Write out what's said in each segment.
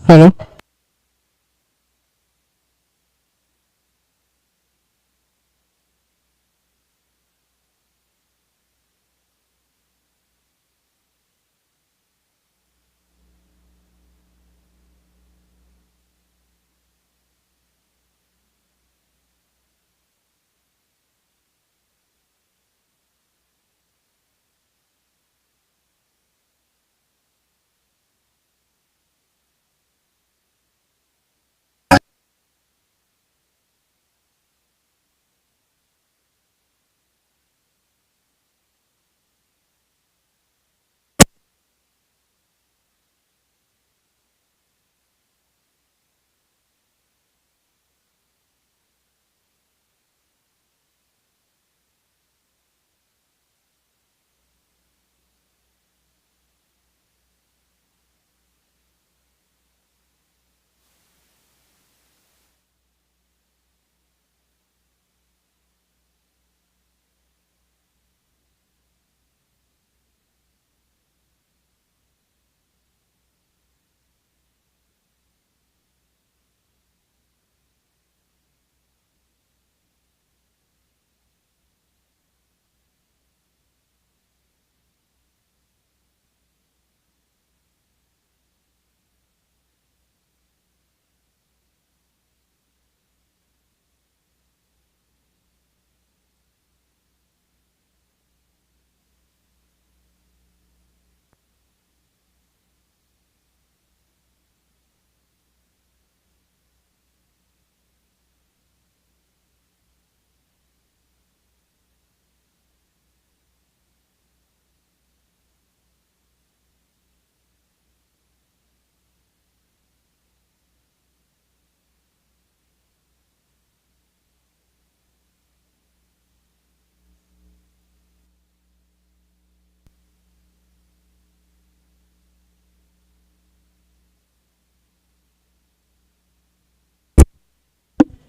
Hello.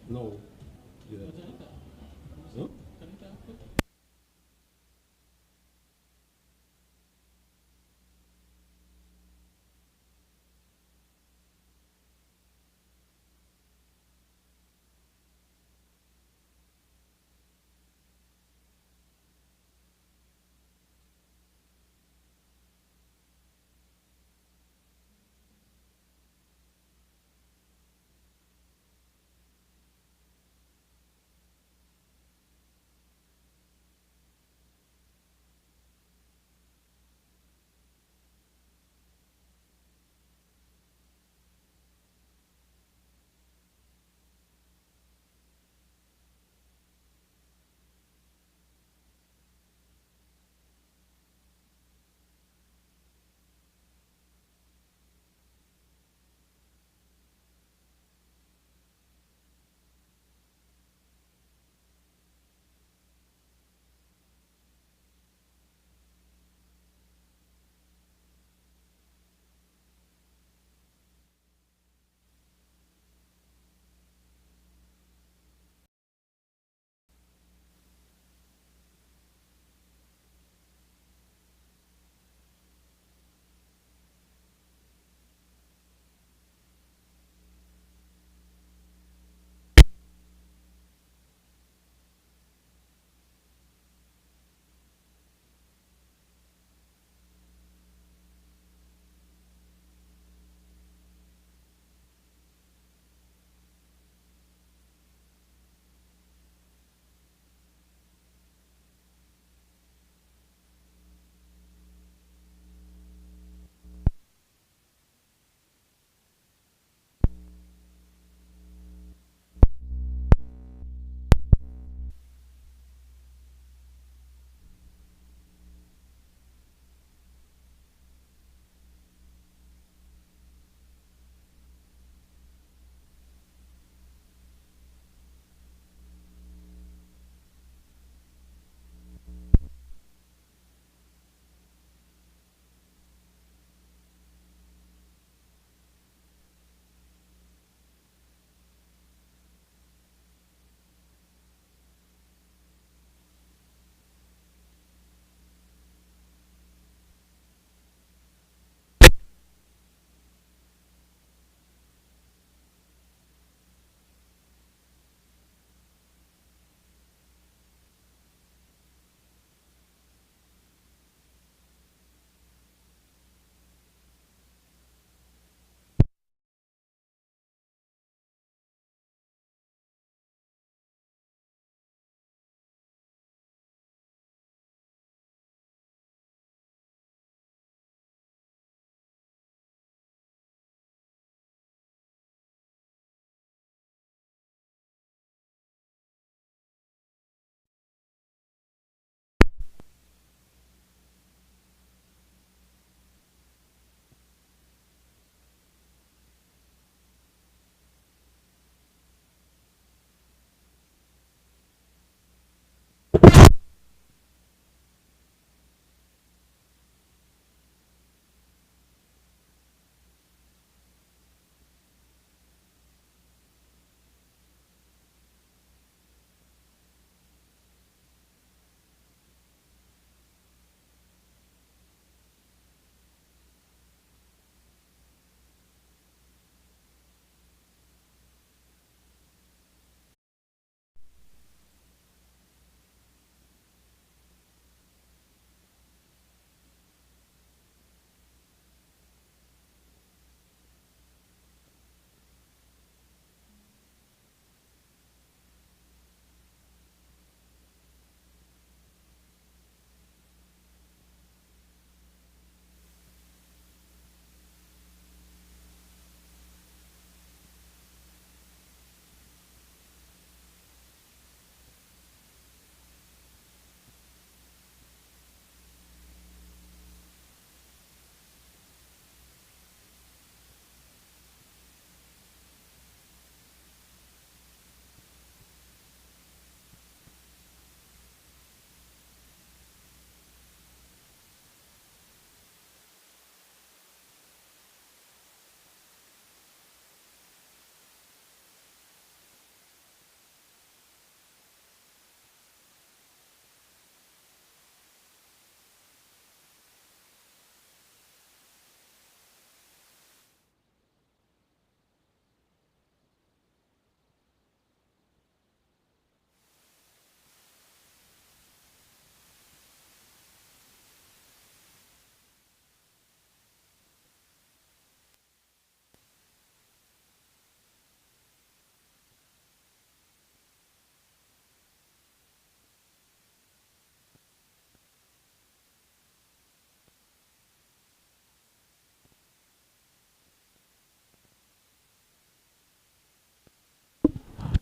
No. Yeah. Huh?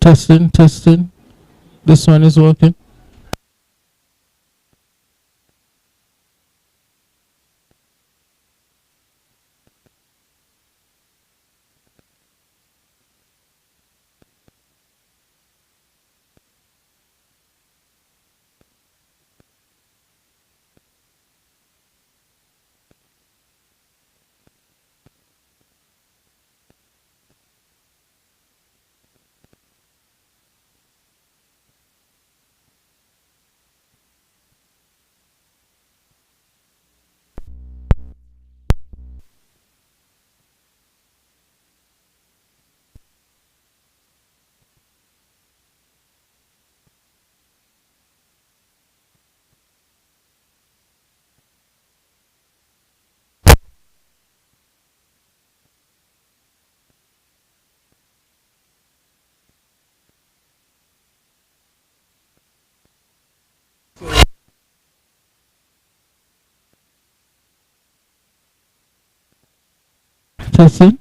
Testing, testing. This one is working. Testing.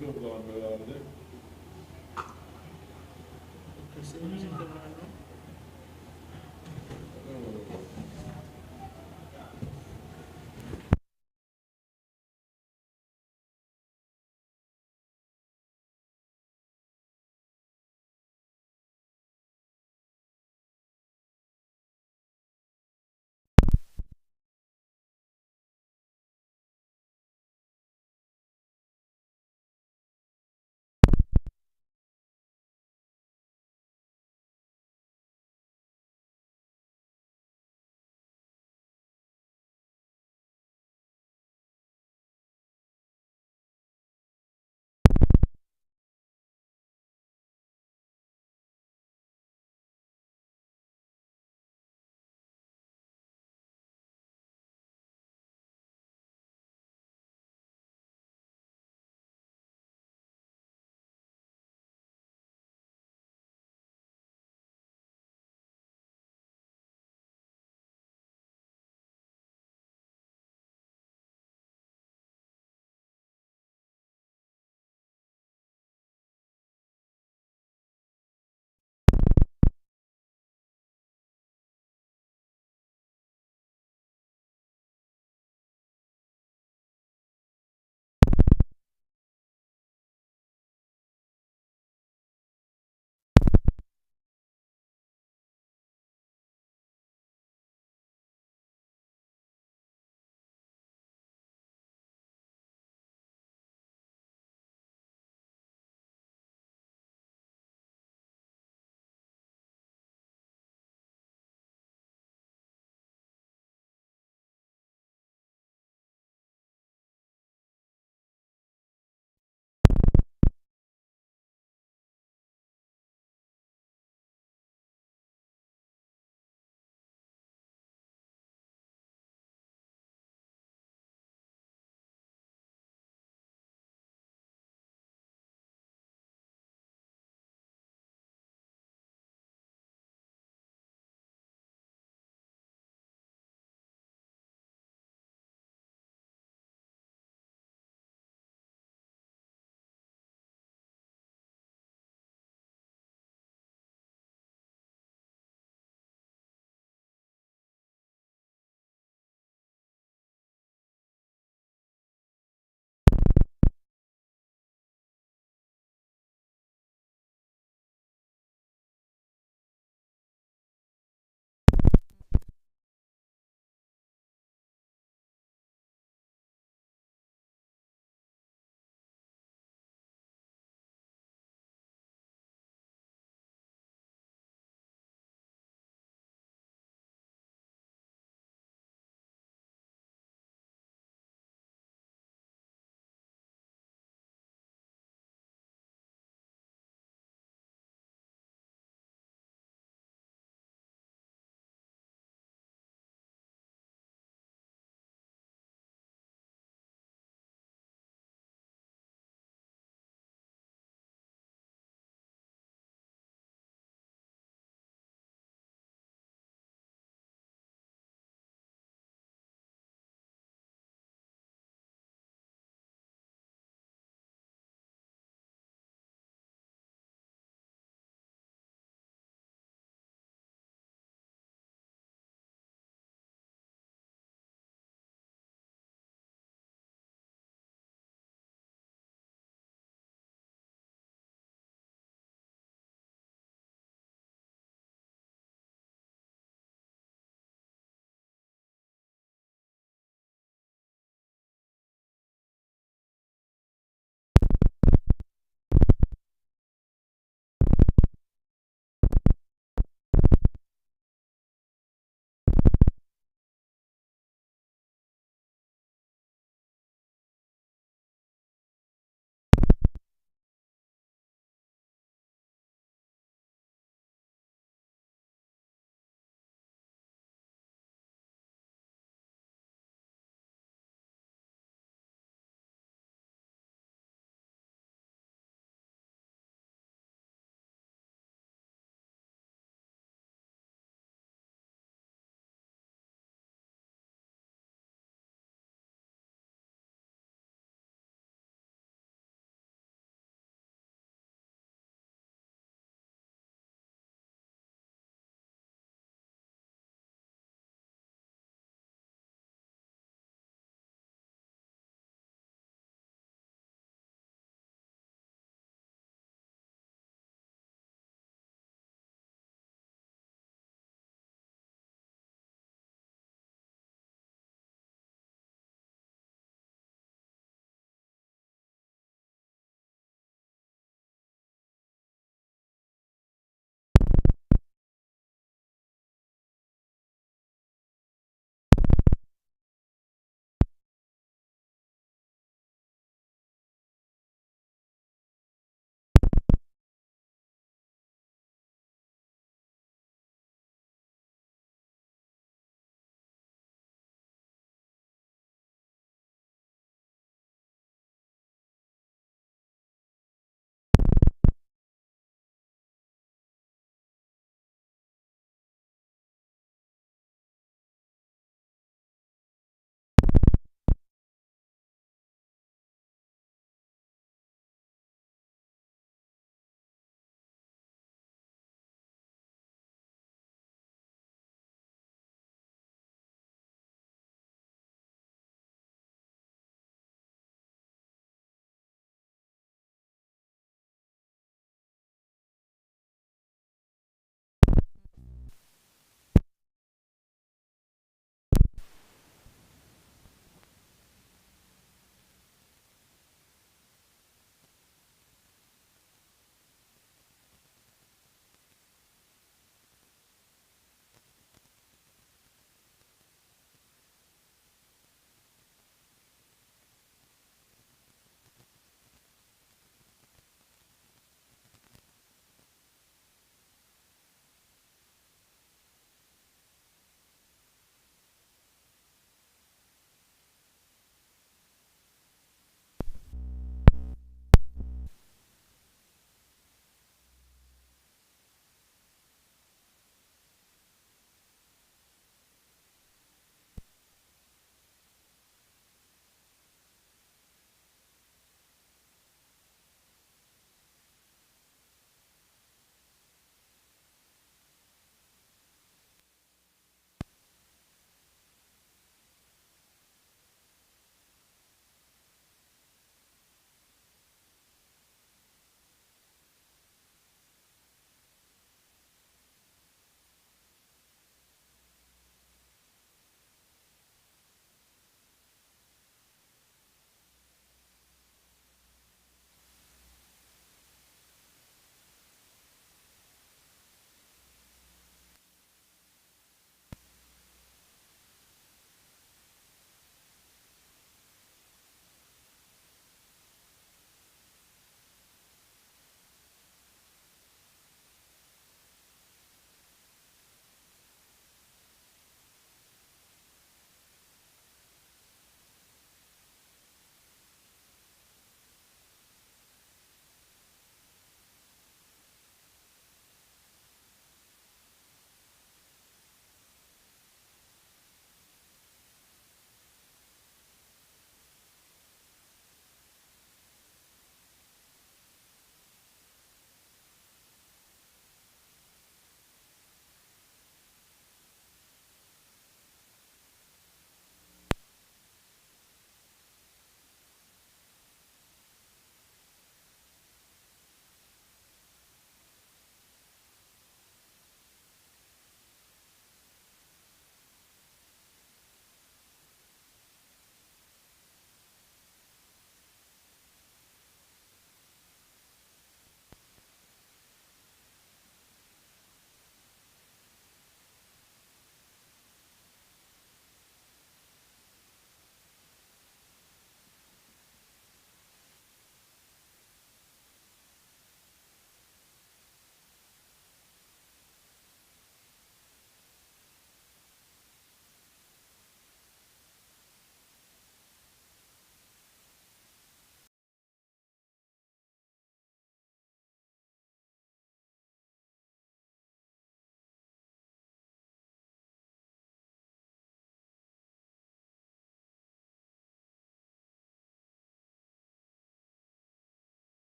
Go on without it.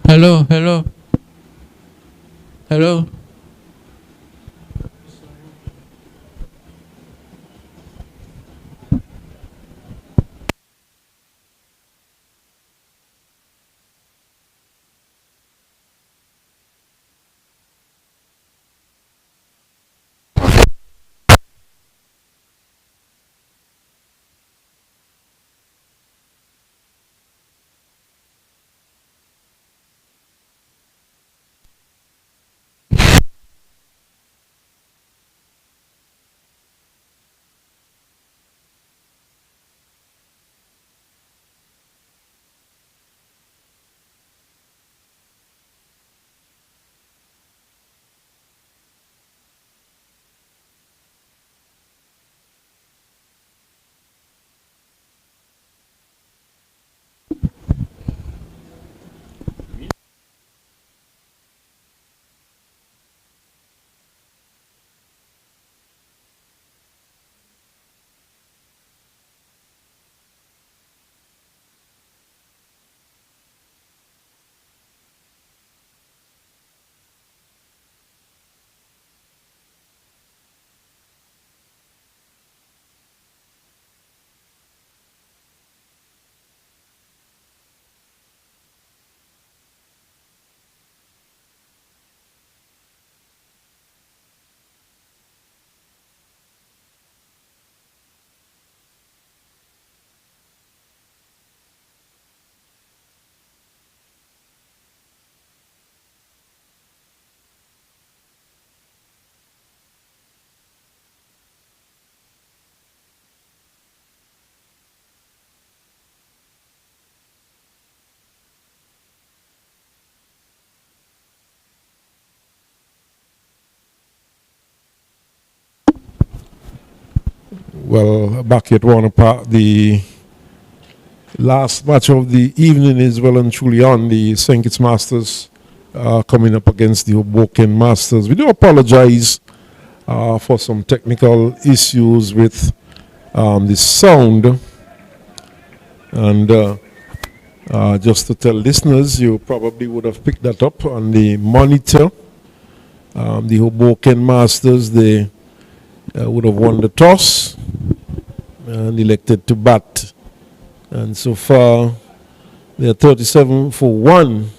Hello, hello, hello. Well, back at Warner Park, the last match of the evening is well and truly on. The St. Kitts Masters coming up against the Hoboken Masters. We do apologize for some technical issues with the sound. And just to tell listeners, you probably would have picked that up on the monitor. The Hoboken Masters, they would have won the toss and elected to bat. And so far, they're 37 for 1.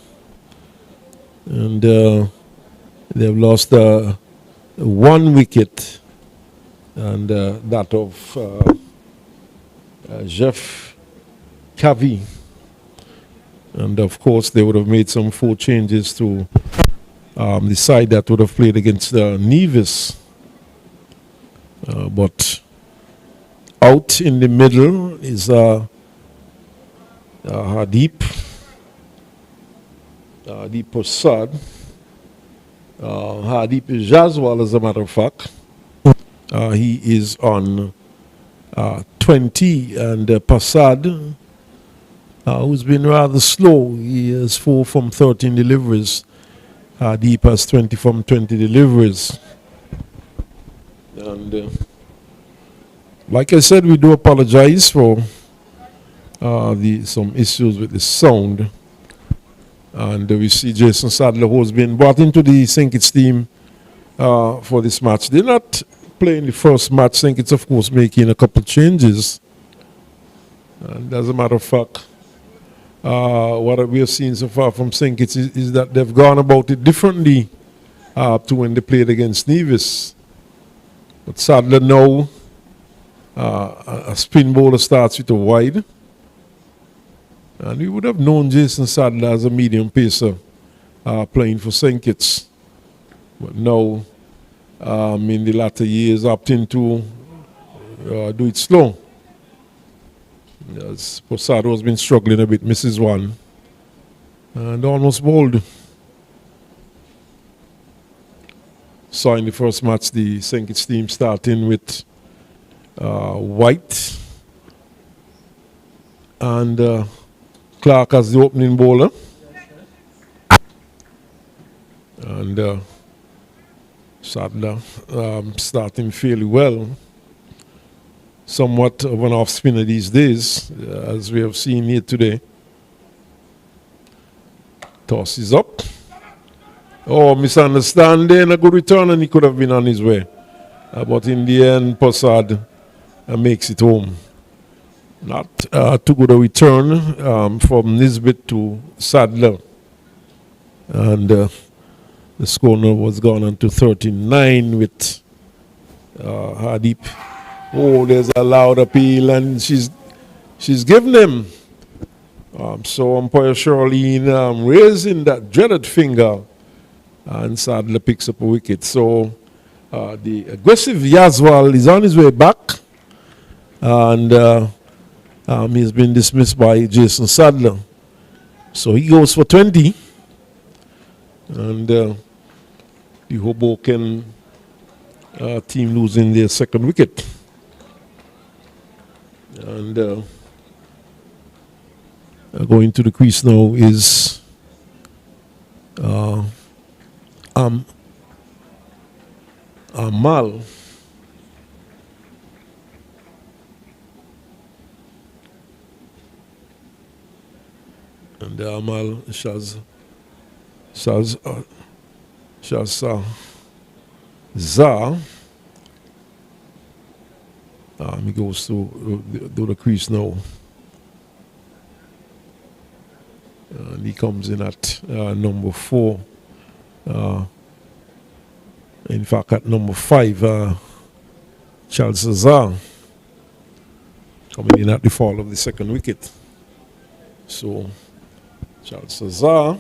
And they've lost 1 wicket. And that of Jeff Cavi. And of course, they would have made some 4 changes to the side that would have played against Nevis. But out in the middle is Hardeep Prasad. Hardeep is Jaswal, as a matter of fact. He is on 20, and Prasad, who's been rather slow, he has 4 from 13 deliveries. Hardeep has 20 from 20 deliveries. And like I said, we do apologize for some issues with the sound. And we see Jason Sadler, who has been brought into the St. Kitts team for this match. They're not playing the first match. St. Kitts, of course, making a couple changes. And as a matter of fact, what we have seen so far from St. Kitts is that they've gone about it differently to when they played against Nevis. But Sadler now, a spin bowler starts with a wide. And we would have known Jason Sadler as a medium pacer playing for St. Kitts. But now, in the latter years, opting to do it slow. Yes, Posado has been struggling a bit, misses 1. And almost bowled. Saw in the first match the St. Kitts team starting with White and Clark as the opening bowler. And Sadler starting fairly well. somewhat of an off spinner these days, as we have seen here today. Toss is up. Oh, misunderstanding. A good return, and he could have been on his way. But in the end, Possard makes it home. Not too good a return from Nisbet to Sadler. And the score now was gone on to 39 with Hadip. Oh, there's a loud appeal, and she's given him. So umpire Charlene raising that dreaded finger, and Sadler picks up a wicket. So the aggressive Yazwal is on his way back, and he's been dismissed by Jason Sadler. So he goes for 20, and the Hoboken team losing their second wicket. And going to the crease now is Amal. And Amal Shaz Za. He goes to the crease now. And he comes in at number 4. In fact, at number 5, Charles Cesar coming in at the fall of the second wicket. So, Charles Cesar.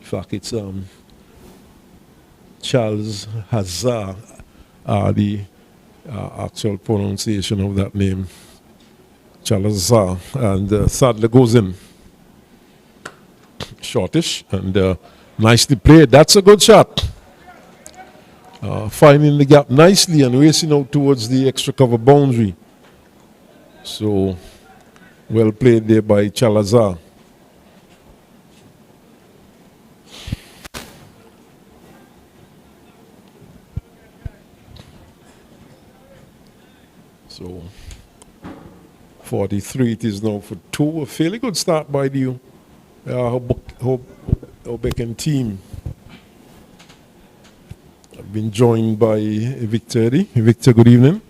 In fact, it's Charles Hazard, the actual pronunciation of that name, Charles Hazard, and Sadler goes in. Shortish, and nicely played. That's a good shot. Finding the gap nicely and racing out towards the extra cover boundary. So, well played there by Chalazar. So 43 it is now for 2. A fairly good start by the Hoboken team. I've been joined by Victor Eddy. Victor, good evening.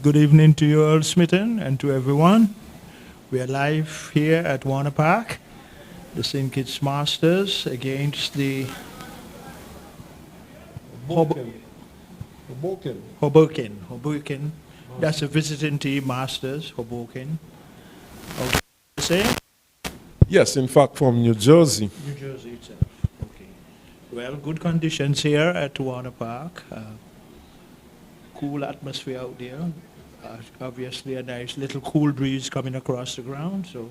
Good evening to you all, Smitten, and to everyone. We are live here at Warner Park, the St. Kitts Masters against the Hoboken. That's a visiting team, Masters, Hoboken. Okay. Yes, in fact, from New Jersey. New Jersey itself. Okay. Well, good conditions here at Warner Park. Cool atmosphere out there. Obviously, a nice little cool breeze coming across the ground. So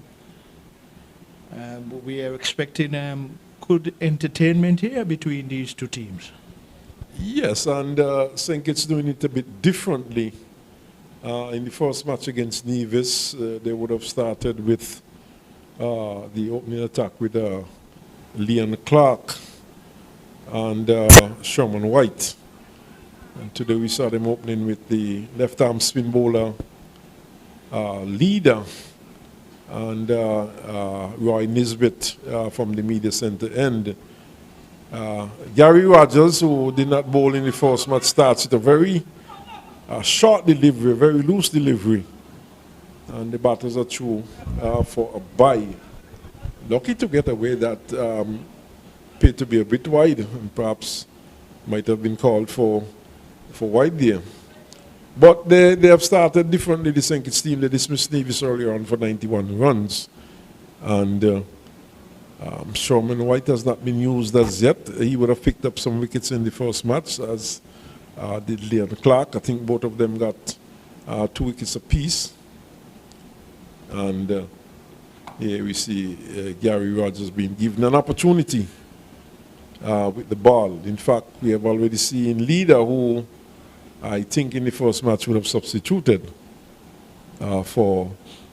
we are expecting good entertainment here between these two teams. Yes, and St. Kitts doing it a bit differently. In the first match against Nevis, they would have started with the opening attack with Leon Clark and Sherman White. And today we saw them opening with the left-arm spin bowler Leader and Roy Nisbet from the media center end. Gary Rogers, who did not bowl in the first match, starts with a very short delivery, very loose delivery. And the batters are through for a bye. Lucky to get away that appeared to be a bit wide and perhaps might have been called for wide there. But they have started differently, the St. Kitts team. They dismissed Nevis earlier on for 91 runs. And Sherman White has not been used as yet. He would have picked up some wickets in the first match, as did Leon Clark. I think both of them got 2 wickets apiece. And here we see Gary Rogers being given an opportunity with the ball. In fact, we have already seen Leader, who I think in the first match would have substituted for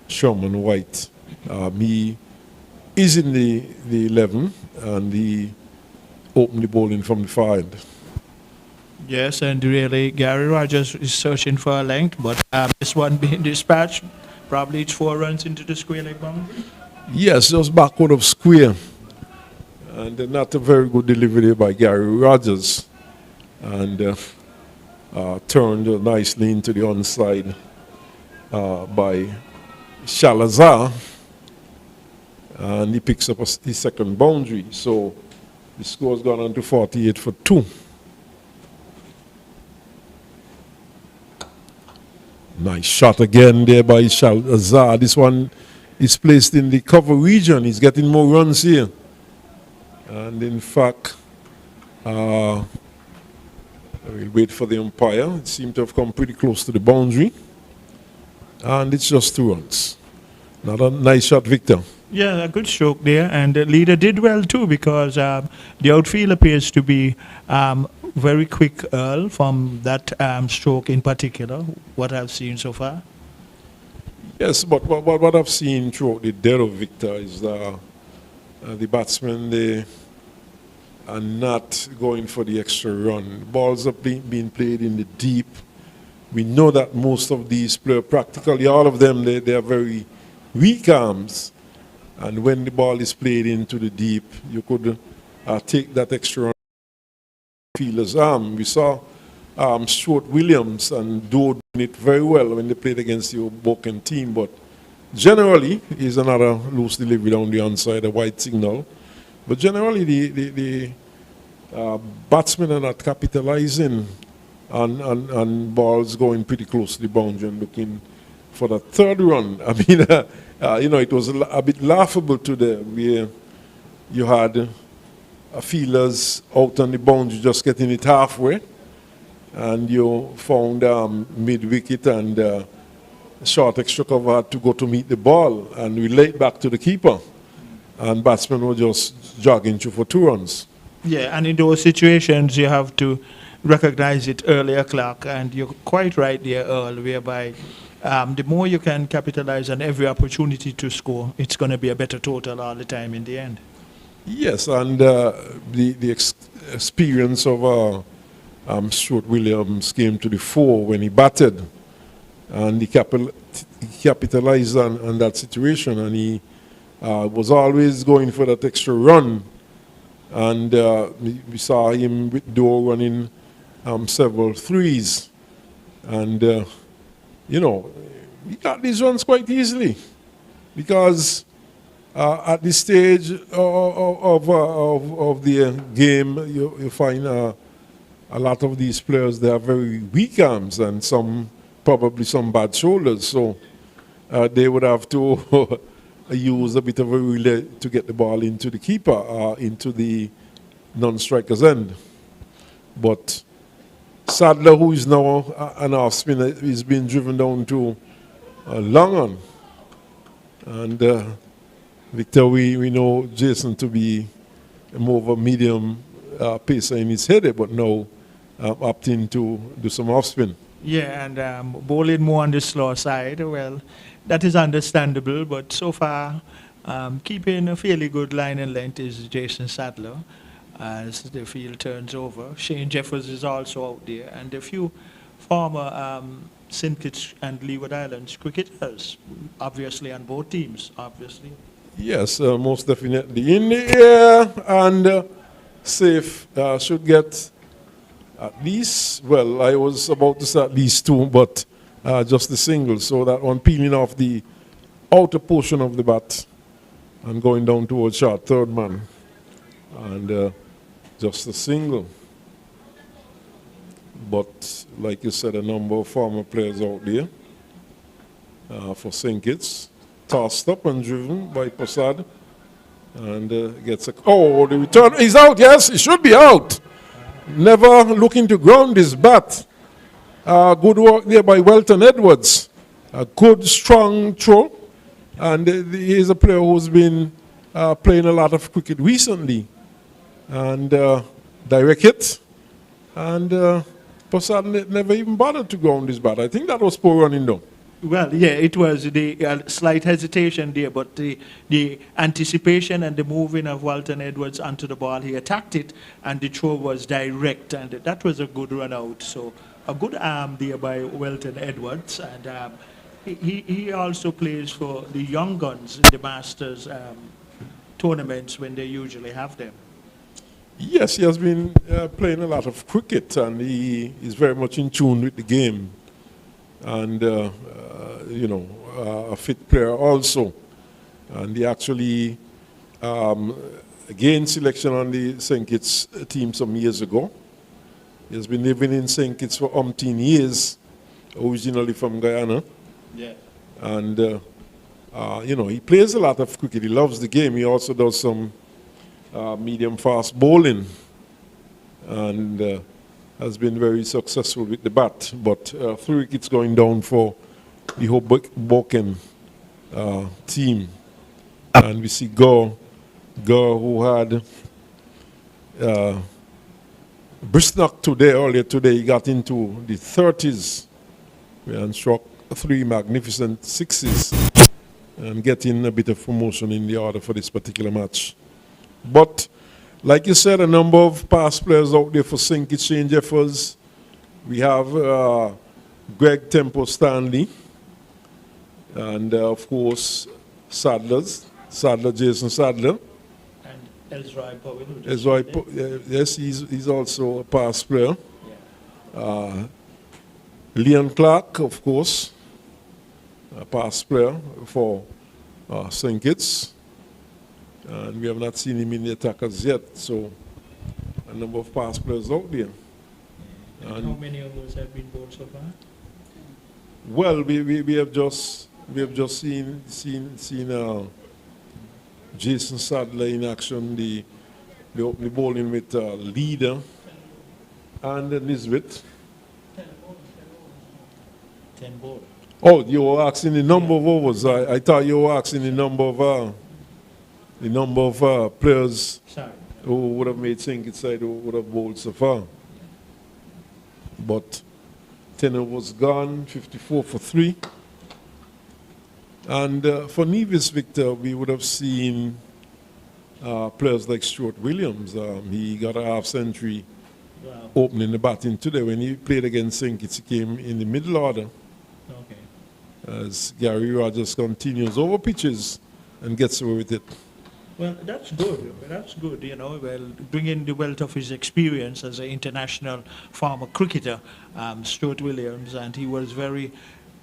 Sherman White. He is in the 11 and he opened the bowling from the far end. Yes, and really, Gary Rogers is searching for a length, but this one being dispatched, probably it's 4 runs into the square leg boundary. Yes, just backward of square. And not a very good delivery by Gary Rogers. And turned nicely into the onside by Shalazar. And he picks up his second boundary. So the score's gone on to 48 for 2. Nice shot again there by Shalazar. This one is placed in the cover region. He's getting more runs here. And in fact, we'll wait for the umpire. It seemed to have come pretty close to the boundary. And it's just 2 runs. Another nice shot, Victor. Yeah, a good stroke there, and the leader did well too, because the outfield appears to be very quick, Earl, from that stroke in particular, what I've seen so far. Yes, but what I've seen throughout the dead of Victor is the batsmen, they are not going for the extra run. Balls are being played in the deep. We know that most of these players, practically all of them, they are very weak arms. And when the ball is played into the deep, you could take that extra run fielder's arm. We saw Stuart Williams and Doe doing it very well when they played against the Hoboken team, but generally, is another loose delivery down the onside, a white signal. But generally, the batsmen are not capitalizing on balls going pretty close to the boundary and looking for the third run. I mean, it was a bit laughable today where you had fielders out on the boundary just getting it halfway, and you found mid-wicket and short extra cover had to go to meet the ball and relay it back to the keeper. And batsmen were just jogging through for 2 runs. Yeah, and in those situations, you have to recognize it earlier, Clark, and you're quite right there, Earl, whereby the more you can capitalize on every opportunity to score, it's going to be a better total all the time in the end. Yes, and the experience of Stuart Williams came to the fore when he batted, and he capitalized on that situation, and he was always going for that extra run. And we saw him with Doe running several threes. And, he got these runs quite easily, because at this stage of the game, you find a lot of these players, they have very weak arms and probably some bad shoulders. So they would have to use a bit of a relay to get the ball into the keeper, into the non-striker's end. But Sadler, who is now an off spinner, is being driven down to long on. And Victor, we know Jason to be more of a medium pacer in his head, but now opting to do some off spin. Yeah, and bowling more on the slow side, well, that is understandable, but so far, keeping a fairly good line and length is Jason Sadler as the field turns over. Shane Jeffers is also out there, and a few former St. Kitts and Leeward Islands cricketers, obviously on both teams, obviously. Yes, most definitely. In the air and safe, should get at least, well, I was about to say at least 2, but just the single. So that one peeling off the outer portion of the bat and going down towards short third man. And just a single. But like you said, a number of former players out there for St. Kitts. Tossed up and driven by Prasad. And gets a... Oh, the return. He's out, yes, he should be out. Never looking to ground his bat. Good work there by Welton Edwards. A good, strong throw. And he's a player who's been playing a lot of cricket recently. And direct hit. And Prasad never even bothered to go on this bat. I think that was poor running though. Well, yeah, it was the slight hesitation there, but the anticipation and the moving of Walton Edwards onto the ball, he attacked it, and the throw was direct, and that was a good run out. So a good arm there by Walton Edwards, and he also plays for the young guns in the Masters tournaments when they usually have them. Yes, he has been playing a lot of cricket, and he is very much in tune with the game. And, a fit player also. And he actually gained selection on the St. Kitts team some years ago. He has been living in St. Kitts for umpteen years, originally from Guyana. Yeah. And, he plays a lot of cricket. He loves the game. He also does some medium-fast bowling. And has been very successful with the bat, but 3 wickets going down for the Hoboken team. And we see Gore who had Bristnock earlier today, he got into the 30s and struck 3 magnificent sixes and getting a bit of promotion in the order for this particular match. But like you said, a number of past players out there for St. Kitts St. Jeffers. We have Greg Tempo Stanley, and of course Jason Sadler. And Ezra Powell. Yes, he's also a past player. Yeah. Leon Clark, of course, a past player for St. Kitts. And we have not seen him in the attackers yet, so a number of past players out there. And how many of those have been bowled so far? Well, we have just seen Jason Sadler in action, the bowling with Leader and Nisbet. 10 bowled. Oh, you were asking the number of overs. I thought you were asking the number of players who would have made St. Kitts side who would have bowled so far. But 10 overs gone, 54 for 3. And for Nevis, Victor, we would have seen players like Stuart Williams. He got a half-century opening the batting today. When he played against St. Kitts, he came in the middle order. Okay. As Gary Rogers continues over pitches and gets away with it. Well, that's good. That's good, Well, bringing the wealth of his experience as an international former cricketer, Stuart Williams, and he was very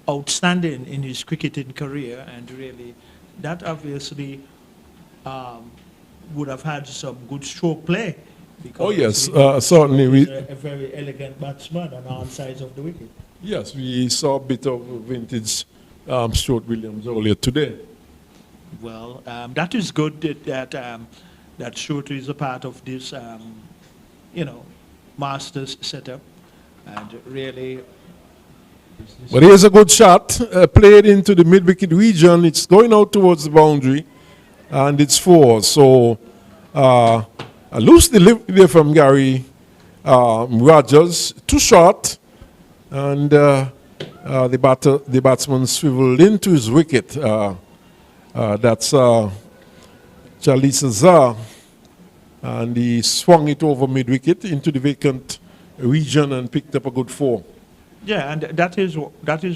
outstanding in his cricketing career, and really, that obviously would have had some good stroke play. Oh yes, certainly. He's a very elegant batsman on all sides of the wicket. Yes, we saw a bit of vintage Stuart Williams earlier today. Well, that is good that Stuart is a part of this, Masters setup, and really. But here's a good shot, played into the mid-wicket region. It's going out towards the boundary, and it's 4. So a loose delivery there from Gary Rogers, too short, and the batsman swiveled into his wicket. That's Charlie Cesar, and he swung it over mid-wicket into the vacant region and picked up a good 4. Yeah, and that is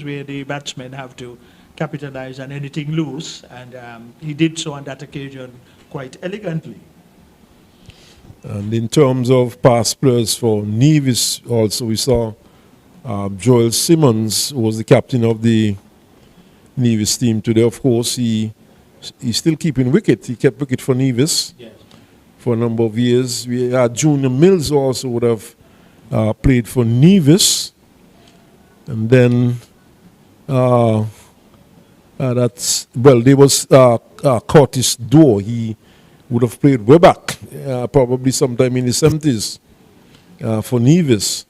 where the batsmen have to capitalize on anything loose, and he did so on that occasion quite elegantly. And in terms of past players for Nevis, also we saw Joel Simmons, who was the captain of the Nevis team today. Of course, he's still keeping wicket. He kept wicket for Nevis for a number of years. We had Junior Mills, who also would have played for Nevis. And then there was Curtis Doe. He would have played way back, probably sometime in the 70s for Nevis.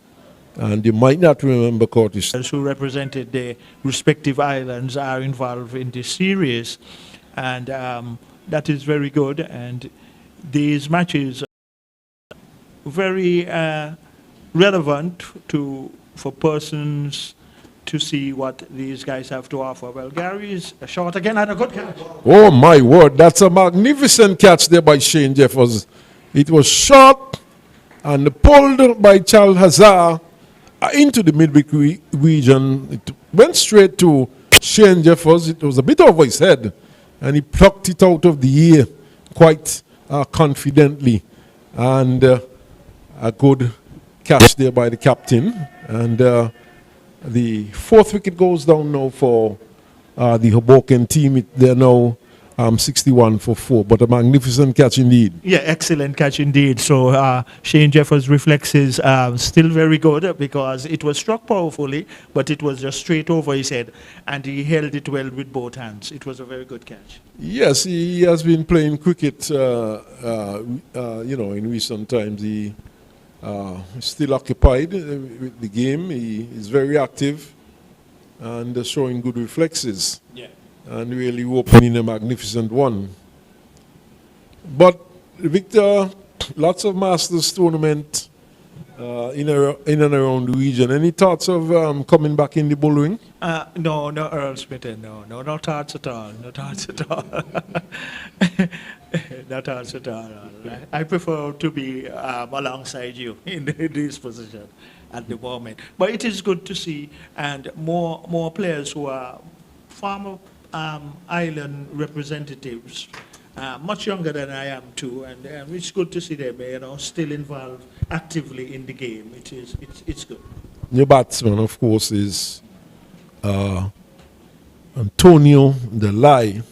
And you might not remember Curtis. Who represented the respective islands are involved in this series. And that is very good. And these matches are very relevant for persons to see what these guys have to offer. Well, Gary is short again and a good catch. Oh my word, that's a magnificent catch there by Shane Jeffers. It was short and pulled by Charles Hazard into the midweek region. It went straight to Shane Jeffers. It was a bit over his head, and he plucked it out of the air quite confidently. And a good catch there by the captain. And the fourth wicket goes down now for the Hoboken team. They're now 61 for 4, but a magnificent catch indeed. Yeah, excellent catch indeed. So Shane Jeffers' reflexes still very good because it was struck powerfully, but it was just straight over his head, and he held it well with both hands. It was a very good catch. Yes, he has been playing cricket, in recent times. He is still occupied with the game. He is very active and showing good reflexes. Yeah. And really opening a magnificent one. But Victor, lots of Masters tournament in and around the region. Any thoughts of coming back in the bullring? No, Earl Smitten, no thoughts at all, no thoughts at all. No thoughts at all. I prefer to be alongside you in this position at the moment. But it is good to see, and more players who are former island representatives, much younger than I am too, and it's good to see them, still involved actively in the game. It's good. Your batsman, of course, is Antonio Delay.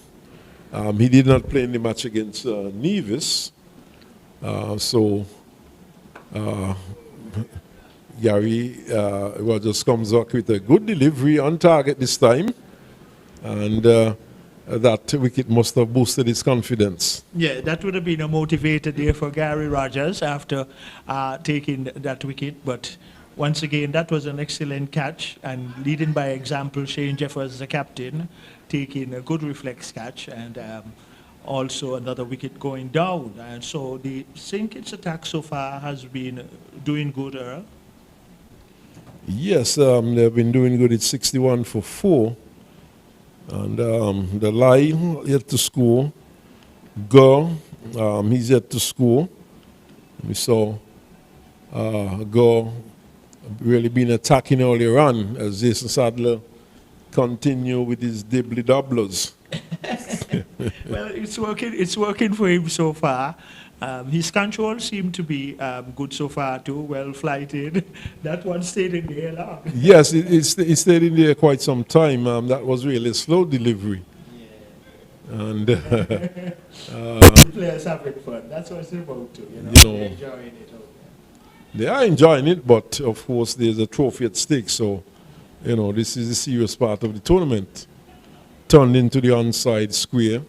He did not play in the match against Nevis, so Gary Rogers comes up with a good delivery on target this time. And that wicket must have boosted his confidence. Yeah, that would have been a motivator there for Gary Rogers after taking that wicket. But once again, that was an excellent catch. And leading by example, Shane Jeffers, the captain, taking a good reflex catch. And also another wicket going down. And so the St. Kitts attack so far has been doing good, Earl. Yes, they've been doing good. It's 61 for 4. And the line yet to score. Go, he's yet to score. We saw Go really been attacking earlier on as Jason Sadler continue with his dibbly doublers. Well, it's working for him so far. His control seemed to be good so far too, well flighted. That one stayed in the air long. Yes, it stayed in there quite some time. That was really a slow delivery. Yeah. And the players having fun. That's what it's about too. They're enjoying it. They are enjoying it, but of course there's a trophy at stake. So, this is a serious part of the tournament. Turned into the onside square.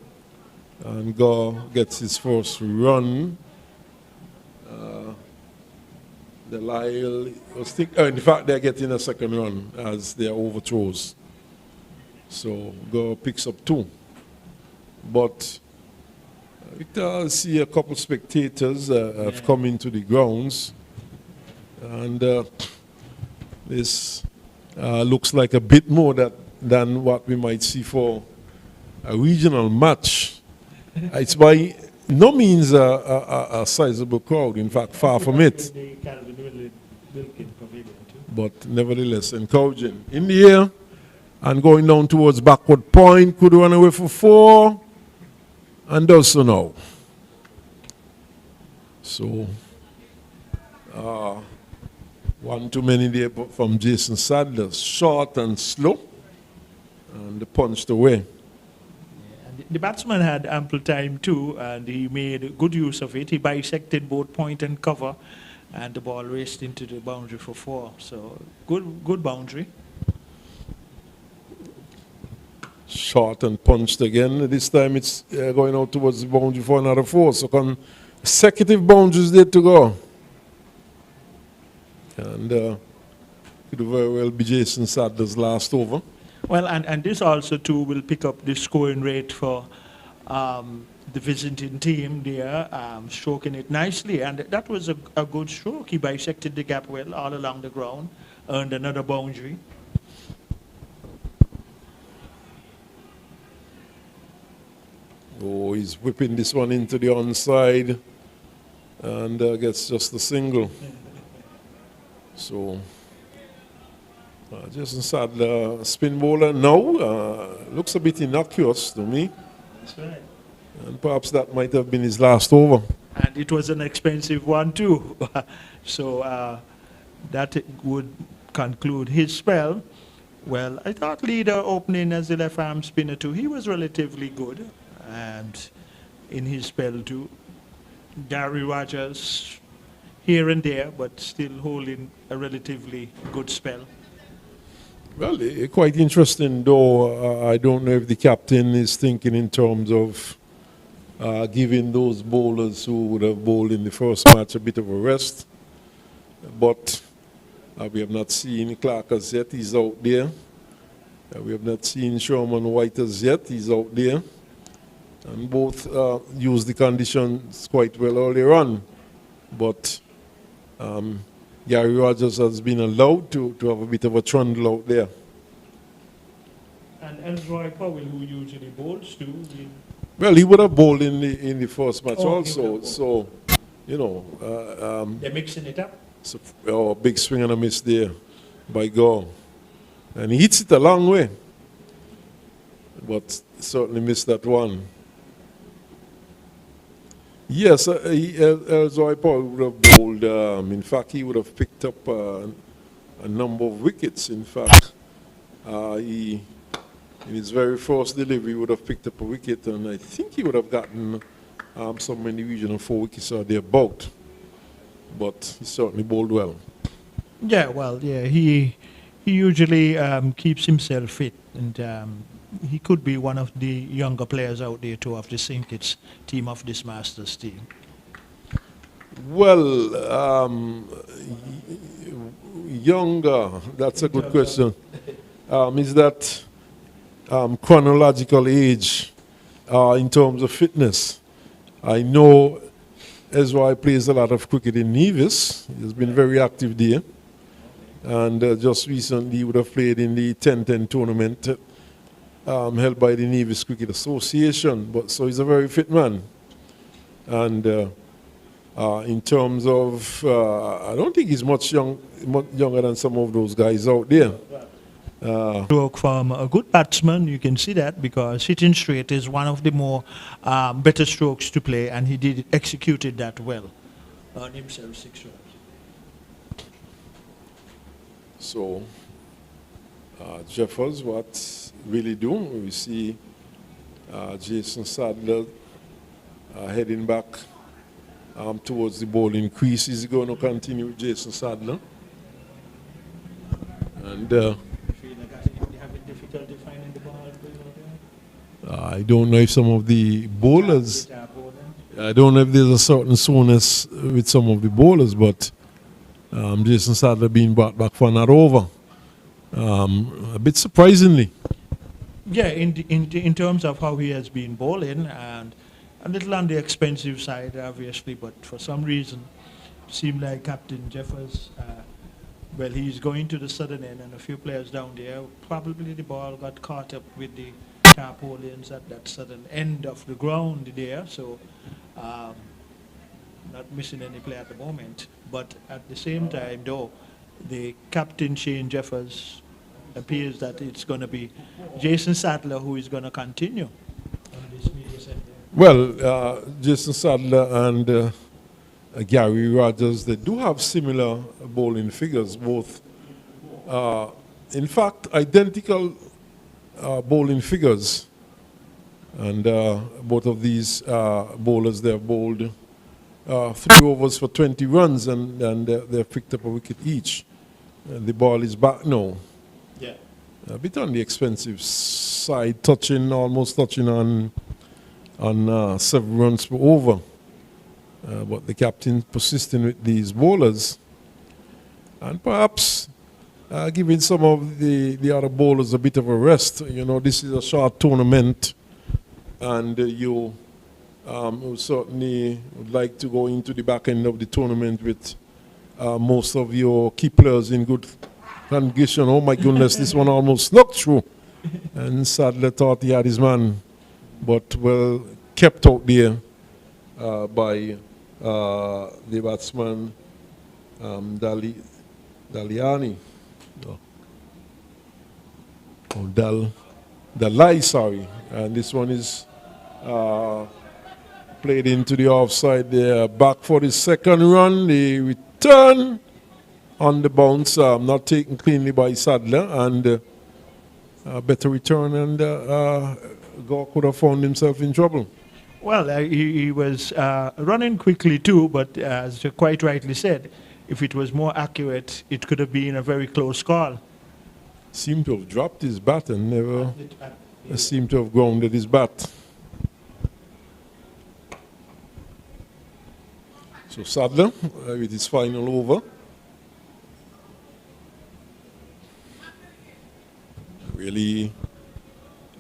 And Go gets his first run. The Lyle was in fact, they're getting a second run as they are overthrows. So Go picks up 2. But Victor, I see a couple spectators have come into the grounds, and this looks like a bit more than what we might see for a regional match. It's by no means a sizable crowd, in fact, far from it. But nevertheless, encouraging. In the air and going down towards backward point, could run away for 4 and does so now. So, one too many there from Jason Sadler, short and slow, and punched away. The batsman had ample time too, and he made good use of it. He bisected both point and cover, and the ball raced into the boundary for 4. So good boundary. Short and punched again. This time it's going out towards the boundary for another 4. So consecutive boundaries there to go. And could very well be Jason Sadler's last over. Well, and this also too will pick up the scoring rate for the visiting team there, stroking it nicely. And that was a good stroke. He bisected the gap well all along the ground, earned another boundary. Oh, he's whipping this one into the onside and gets just a single. So, Jason Sadler, spin bowler now, looks a bit innocuous to me. That's right. And perhaps that might have been his last over. And it was an expensive one too. So that would conclude his spell. Well, I thought Leader opening as the left arm spinner too, he was relatively good. And in his spell too, Gary Rogers here and there, but still holding a relatively good spell. Well, quite interesting though. I don't know if the captain is thinking in terms of giving those bowlers who would have bowled in the first match a bit of a rest. But we have not seen Clark as yet, he's out there. We have not seen Sherman White as yet, he's out there. And both used the conditions quite well earlier on. But Gary Rogers has been allowed to have a bit of a trundle out there. And Elroy Powell, who usually bowls too. Well, he would have bowled in the first match Oh, also. So, you know. They're mixing it up. So, a big swing and a miss there by Gore. And he hits it a long way. But certainly missed that one. Yes, Elroy Paul would have bowled. In fact, he would have picked up a number of wickets. In fact, in his very first delivery, would have picked up a wicket, and I think he would have gotten somewhere in the region of 4 wickets or thereabout. But he certainly bowled well. Yeah, well, he usually keeps himself fit, and he could be one of the younger players out there too of the Sinkits team, of this Masters team. Well, younger, that's a good question. Is that chronological age in terms of fitness? I know Ezra plays a lot of cricket in Nevis. He's been very active there. And just recently he would have played in the 10-10 tournament held by the Nevis Cricket Association. But so he's a very fit man. And in terms of, I don't think he's much younger than some of those guys out there. Stroke from a good batsman, you can see that, because hitting straight is one of the more better strokes to play, and he executed that well. Earned himself 6 runs. So, Jeffers, what really do? We see Jason Sadler heading back towards the bowling crease. Is he going to continue with Jason Sadler? And having difficulty finding the ball. I don't know if some of the bowlers, I don't know if there's a certain soreness with some of the bowlers, but Jason Sadler being brought back for another over. A bit surprisingly. Yeah, in terms of how he has been bowling, and a little on the expensive side, obviously, but for some reason, it seemed like Captain Jeffers, well, he's going to the southern end, and a few players down there, probably the ball got caught up with the tarpaulins at that southern end of the ground there, so not missing any play at the moment. But at the same time, though, the captain, Shane Jeffers, appears that it's going to be Jason Sadler who is going to continue on this media center. Well, Jason Sadler and Gary Rogers, they do have similar bowling figures, both, in fact, identical bowling figures. And both of these bowlers, they have bowled 3 overs for 20 runs, and they've picked up a wicket each. The ball is back now. Yeah. A bit on the expensive side, almost touching on 7 runs per over. But the captain persisting with these bowlers, and perhaps giving some of the other bowlers a bit of a rest. You know, this is a short tournament, and you We certainly would like to go into the back end of the tournament with most of your key players in good condition. Oh my goodness, this one almost snuck through. And Sadler thought he had his man, but well kept out there by the batsman Daliani. Dalai, sorry. And this one is played into the offside there. Back for the second run. The return on the bounce, not taken cleanly by Sadler, and better return, and Gore could have found himself in trouble. Well, he was running quickly too, but as you quite rightly said, if it was more accurate, it could have been a very close call. Seemed to have dropped his bat and never seemed to have grounded his bat. So Sadler with his final over. Really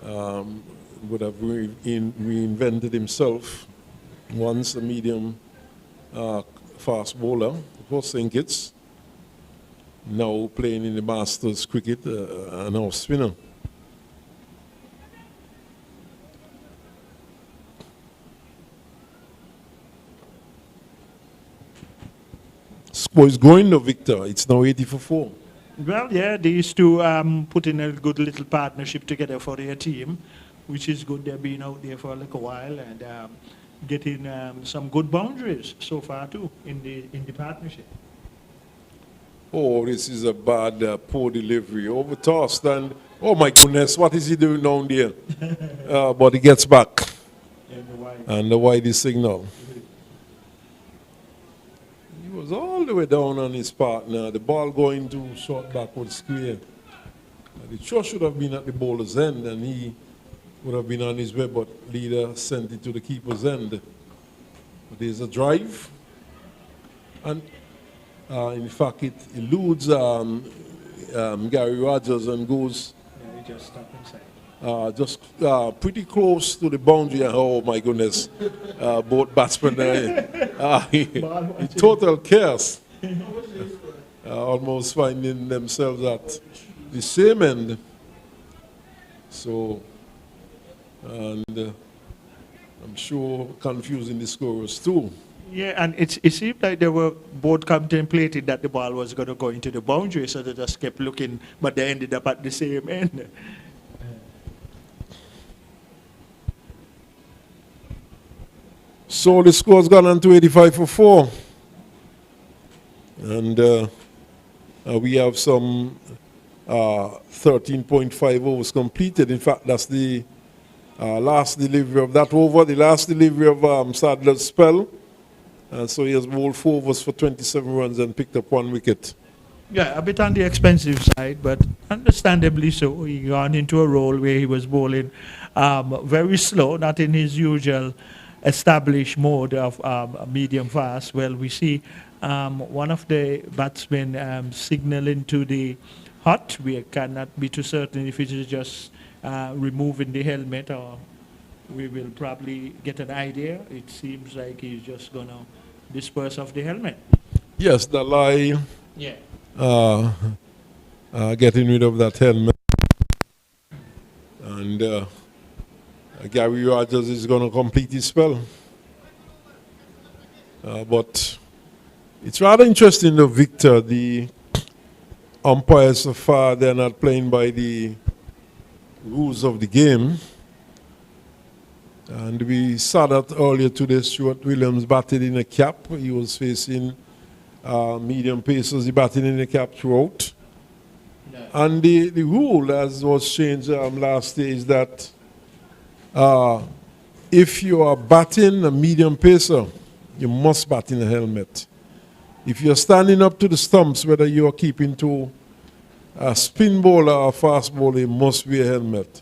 would have reinvented himself once a medium fast bowler for St. Kitts. Now playing in the Masters cricket, an off spinner. Score is going though, Victor. It's now 80 for 4. Well, yeah, these two put in a good little partnership together for their team, which is good. They've been out there for a little while and getting some good boundaries so far too in the partnership. Oh, this is a bad, poor delivery. Overtossed, and oh my goodness, what is he doing down there? But he gets back. And the wide is signal. He was all the way down on his partner. The ball going to short backward square. The throw should have been at the bowler's end, and he would have been on his way, but leader sent it to the keeper's end. But there's a drive. And in fact, it eludes Gary Rogers and goes Just stop inside. just pretty close to the boundary. Oh my goodness, both batsmen in total chaos, almost finding themselves at the same end. So, and I'm sure confusing the scorers too. Yeah, and it seemed like they were both contemplating that the ball was going to go into the boundary, so they just kept looking, but they ended up at the same end. So the score's gone on to 85 for 4. And we have some 13.5 overs completed. In fact, that's the last delivery of that over, the last delivery of Sadler's spell. So he has bowled 4 overs for 27 runs and picked up 1 wicket. Yeah, a bit on the expensive side, but understandably so. He gone into a role where he was bowling very slow, not in his usual established mode of medium fast. Well, we see one of the batsmen signaling to the hut. We cannot be too certain if it is just removing the helmet, or we will probably get an idea. It seems like he's just going to dispose of the helmet. Yes, the lie. Yeah. Getting rid of that helmet. And Gary Rogers is going to complete his spell. But it's rather interesting, though, Victor. The umpires so far, they're not playing by the rules of the game. And we saw that earlier today. Stuart Williams batted in a cap. He was facing medium pacers. He batted in a cap throughout. No. And the rule, as was changed last day, is that if you are batting a medium pacer, you must bat in a helmet. If you're standing up to the stumps, whether you are keeping to a spin bowler or fast bowler, it must be a helmet.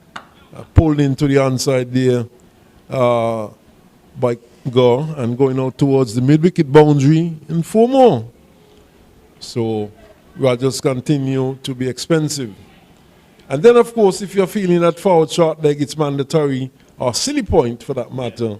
Pulled into the onside there by Gore and going out towards the mid-wicket boundary and 4 more. So Rogers continue to be expensive. And then, of course, if you're feeling that forward short leg, it's mandatory, or silly point for that matter,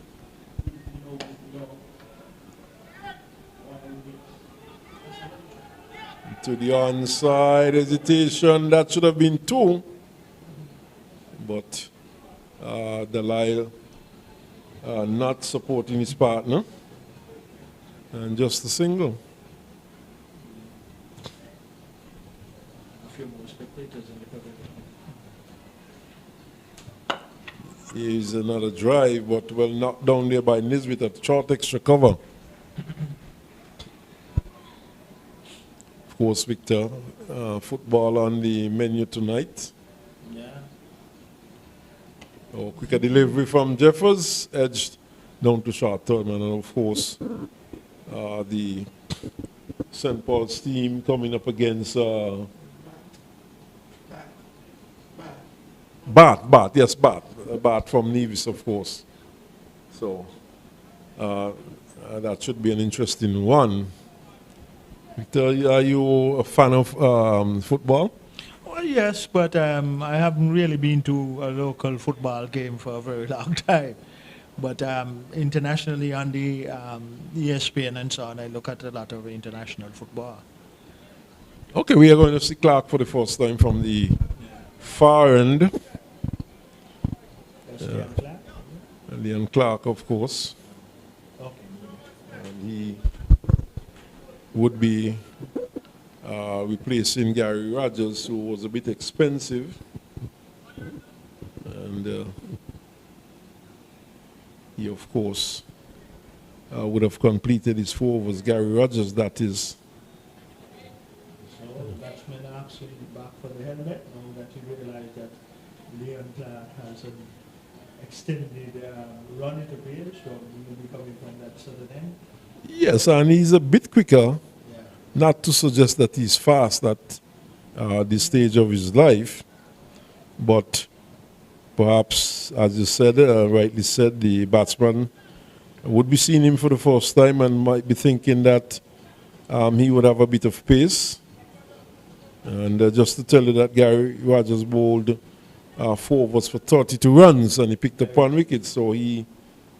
To the onside hesitation. That should have been 2. But Delisle not supporting his partner. And just a single. A few more spectators in the pavilion. Here's another drive, but well knocked down there by Nisbet at short extra cover. Of course, Victor, football on the menu tonight. Yeah. Oh, quicker delivery from Jeffers, edged down to short Thurman, and of course, the St. Paul's team coming up against Bart from Nevis, of course. So that should be an interesting one. Victor, are you a fan of football? Well, yes, but I haven't really been to a local football game for a very long time. But internationally on the ESPN and so on, I look at a lot of international football. Okay, we are going to see Clark for the first time from the far end. That's Leon Clark. Leon Clark, of course. Okay. And he would be replacing Gary Rogers, who was a bit expensive. And he, of course, would have completed his 4 overs. Gary Rogers, that is. So the batsman actually back for the helmet now that you realize that Leon Clark has an extended run into base, so he will be coming from that southern end. Yes, and he's a bit quicker. Yeah. Not to suggest that he's fast at this stage of his life, but perhaps, as you said, rightly said, the batsman would be seeing him for the first time and might be thinking that he would have a bit of pace. And just to tell you that Gary Rogers bowled 4 overs for 32 runs and he picked up 1 wicket, so he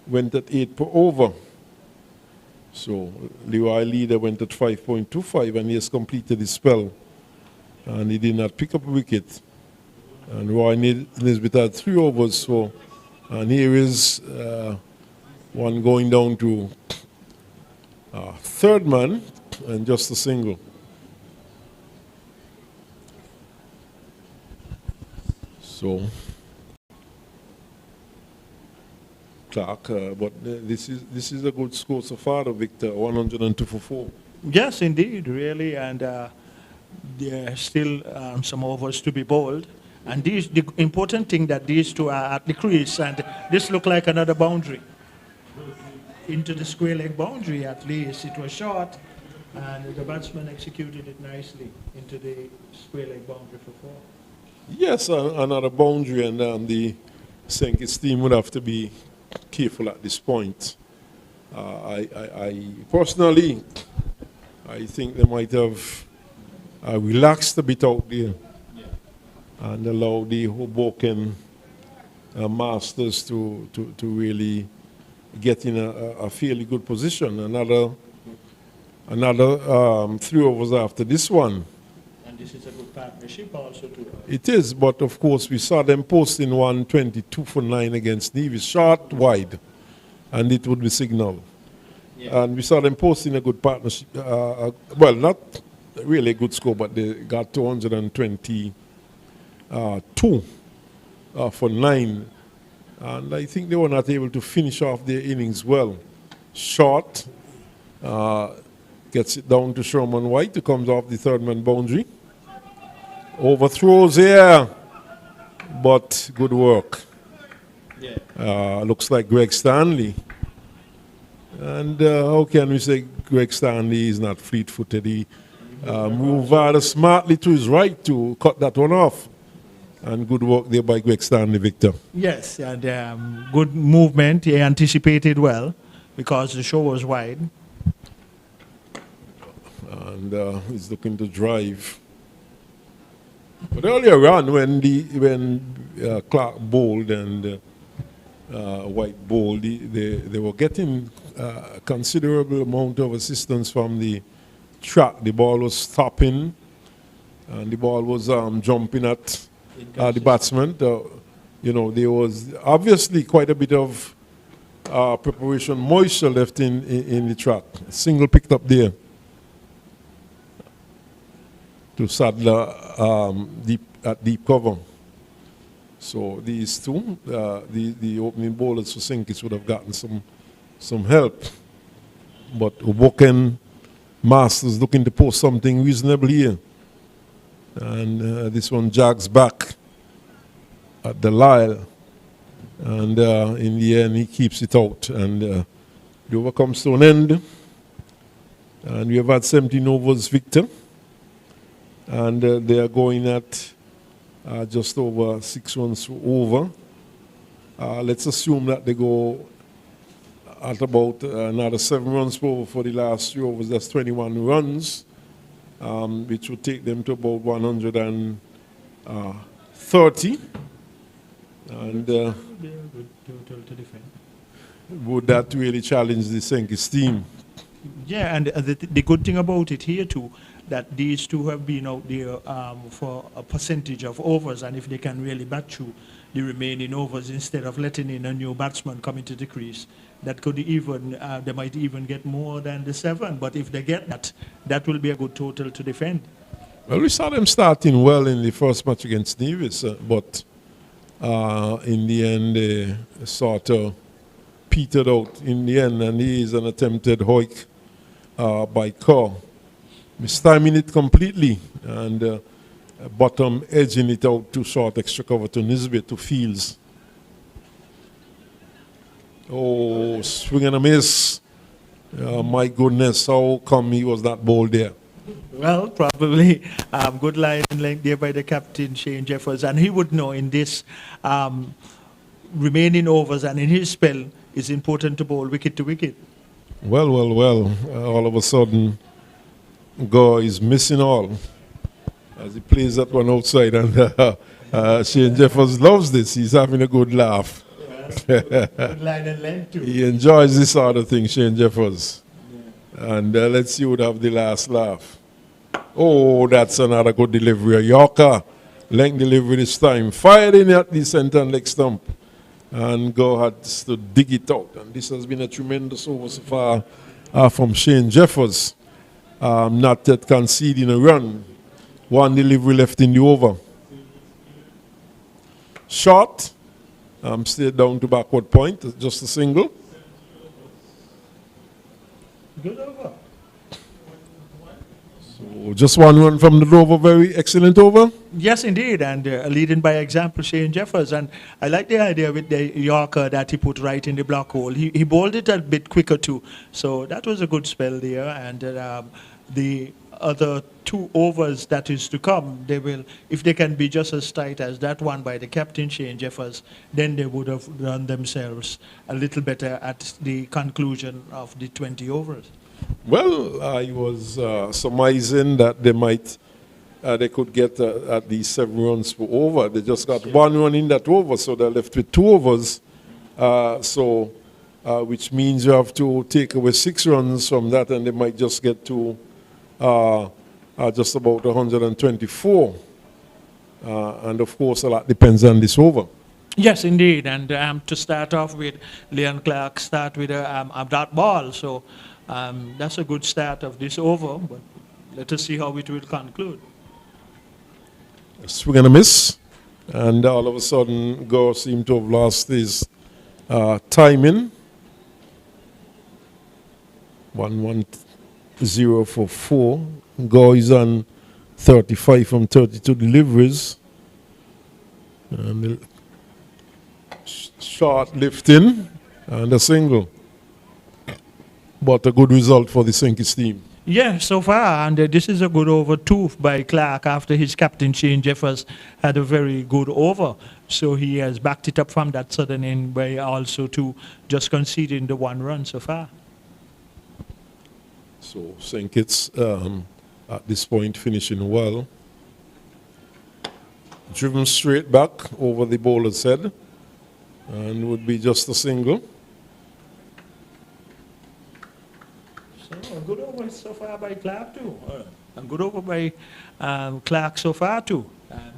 went at 8 per over. So Leroy Leader went at 5.25 and he has completed his spell. And he did not pick up a wicket. And Roy Nisbet had 3 overs. So, and here is one going down to third man and just a single. So Clark, but this is a good score so far, Victor. 102 for 4. Yes, indeed, really, and there are still some overs to be bowled. And the important thing that these two are at the crease, and this looked like another boundary into the square leg boundary. At least it was short, and the batsman executed it nicely into the square leg boundary for 4. Yes, another boundary, and the St. Kitts team would have to be careful at this point. I personally, I think they might have relaxed a bit out there and allowed the Hoboken Masters to really get in a fairly good position. Another 3 overs after this one. And this is a good partnership also too. It is, but of course we saw them posting 122 for 9 against Nevis, short, wide, and it would be signal. Yeah. And we saw them posting a good partnership, well, not really a good score, but they got 222 for 9. And I think they were not able to finish off their innings well. Short, gets it down to Sherman White, who comes off the third man boundary. Overthrows here, but good work. Yeah. Looks like Greg Stanley. And how can we say Greg Stanley is not fleet-footed? He moved rather smartly to his right to cut that one off. And good work there by Greg Stanley, Victor. Yes, and good movement. He anticipated well because the show was wide. And he's looking to drive. But earlier on, when Clark bowled and White bowled, they were getting a considerable amount of assistance from the track. The ball was stopping, and the ball was jumping at the batsman. You know, there was obviously quite a bit of preparation, moisture left in the track. Single picked up there to Sadler deep cover. So these two, the opening bowlers for St. Kitts would have gotten some help. But Hoboken Masters looking to post something reasonable here. And this one jogs back at the Lyle. And in the end, he keeps it out. And the over comes to an end. And we have had 17 overs, Victor. And they are going at just over 6 runs over. Let's assume that they go at about another 7 runs per over for the last 3 overs. That's 21 runs, which would take them to about 130. And would that really challenge the St. Kitts team? Yeah, and the good thing about it here too, that these two have been out there for a percentage of overs, and if they can really bat through the remaining overs instead of letting in a new batsman come into the crease, that could even, they might even get more than the 7, but if they get that, that will be a good total to defend. Well, we saw them starting well in the first match against Nevis, but in the end, they sort of petered out in the end, and he is an attempted hoik by Kerr. Mistiming it completely, and bottom edging it out too short, extra cover to Nisbet, to Fields. Oh, swing and a miss. My goodness, how come he was that bowled there? Well, probably good line and length there by the captain, Shane Jeffers, and he would know in this remaining overs and in his spell, it's important to bowl wicket to wicket. Well, all of a sudden, Gore is missing all as he plays that one outside, and Shane Jeffers loves this. He's having a good laugh. Good line and length too. He enjoys this sort of thing, Shane Jeffers. Yeah. And let's see who would have the last laugh. Oh, that's another good delivery. A Yorker, length delivery this time. Fired in at the centre and leg stump. And Gore had to dig it out. And this has been a tremendous over so far from Shane Jeffers. Not yet conceding a run. One delivery left in the over. Short. Stayed down to backward point. Just a single. Good over. So just 1 run from the over. Very excellent over. Yes, indeed, and leading by example, Shane Jeffers. And I like the idea with the Yorker that he put right in the block hole. He bowled it a bit quicker too, so that was a good spell there. And the other 2 overs that is to come, they will, if they can be just as tight as that one by the captain, Shane Jeffers, then they would have done themselves a little better at the conclusion of the 20 overs. Well, I was surmising that they might. They could get at least 7 runs per over. They just got 1 run in that over, so they're left with 2 overs. Which means you have to take away 6 runs from that, and they might just get to just about 124. And of course, a lot depends on this over. Yes, indeed. And to start off with, Leon Clark start with a dot ball. So that's a good start of this over. But let us see how it will conclude. Swing and a miss, and all of a sudden Gore seemed to have lost his timing. 1-1-0 for 4. Gore is on 35 from 32 deliveries, and the short lifting and a single, but a good result for the St. Kitts team. Yeah, so far, and this is a good over 2 by Clark after his captain Shane Jeffers had a very good over. So he has backed it up from that sudden end by also to just conceding the 1 run so far. So St. Kitts at this point finishing well. Driven straight back over the bowler's head, and would be just a single. So good over so far by Clark too. And good over by Clark so far too.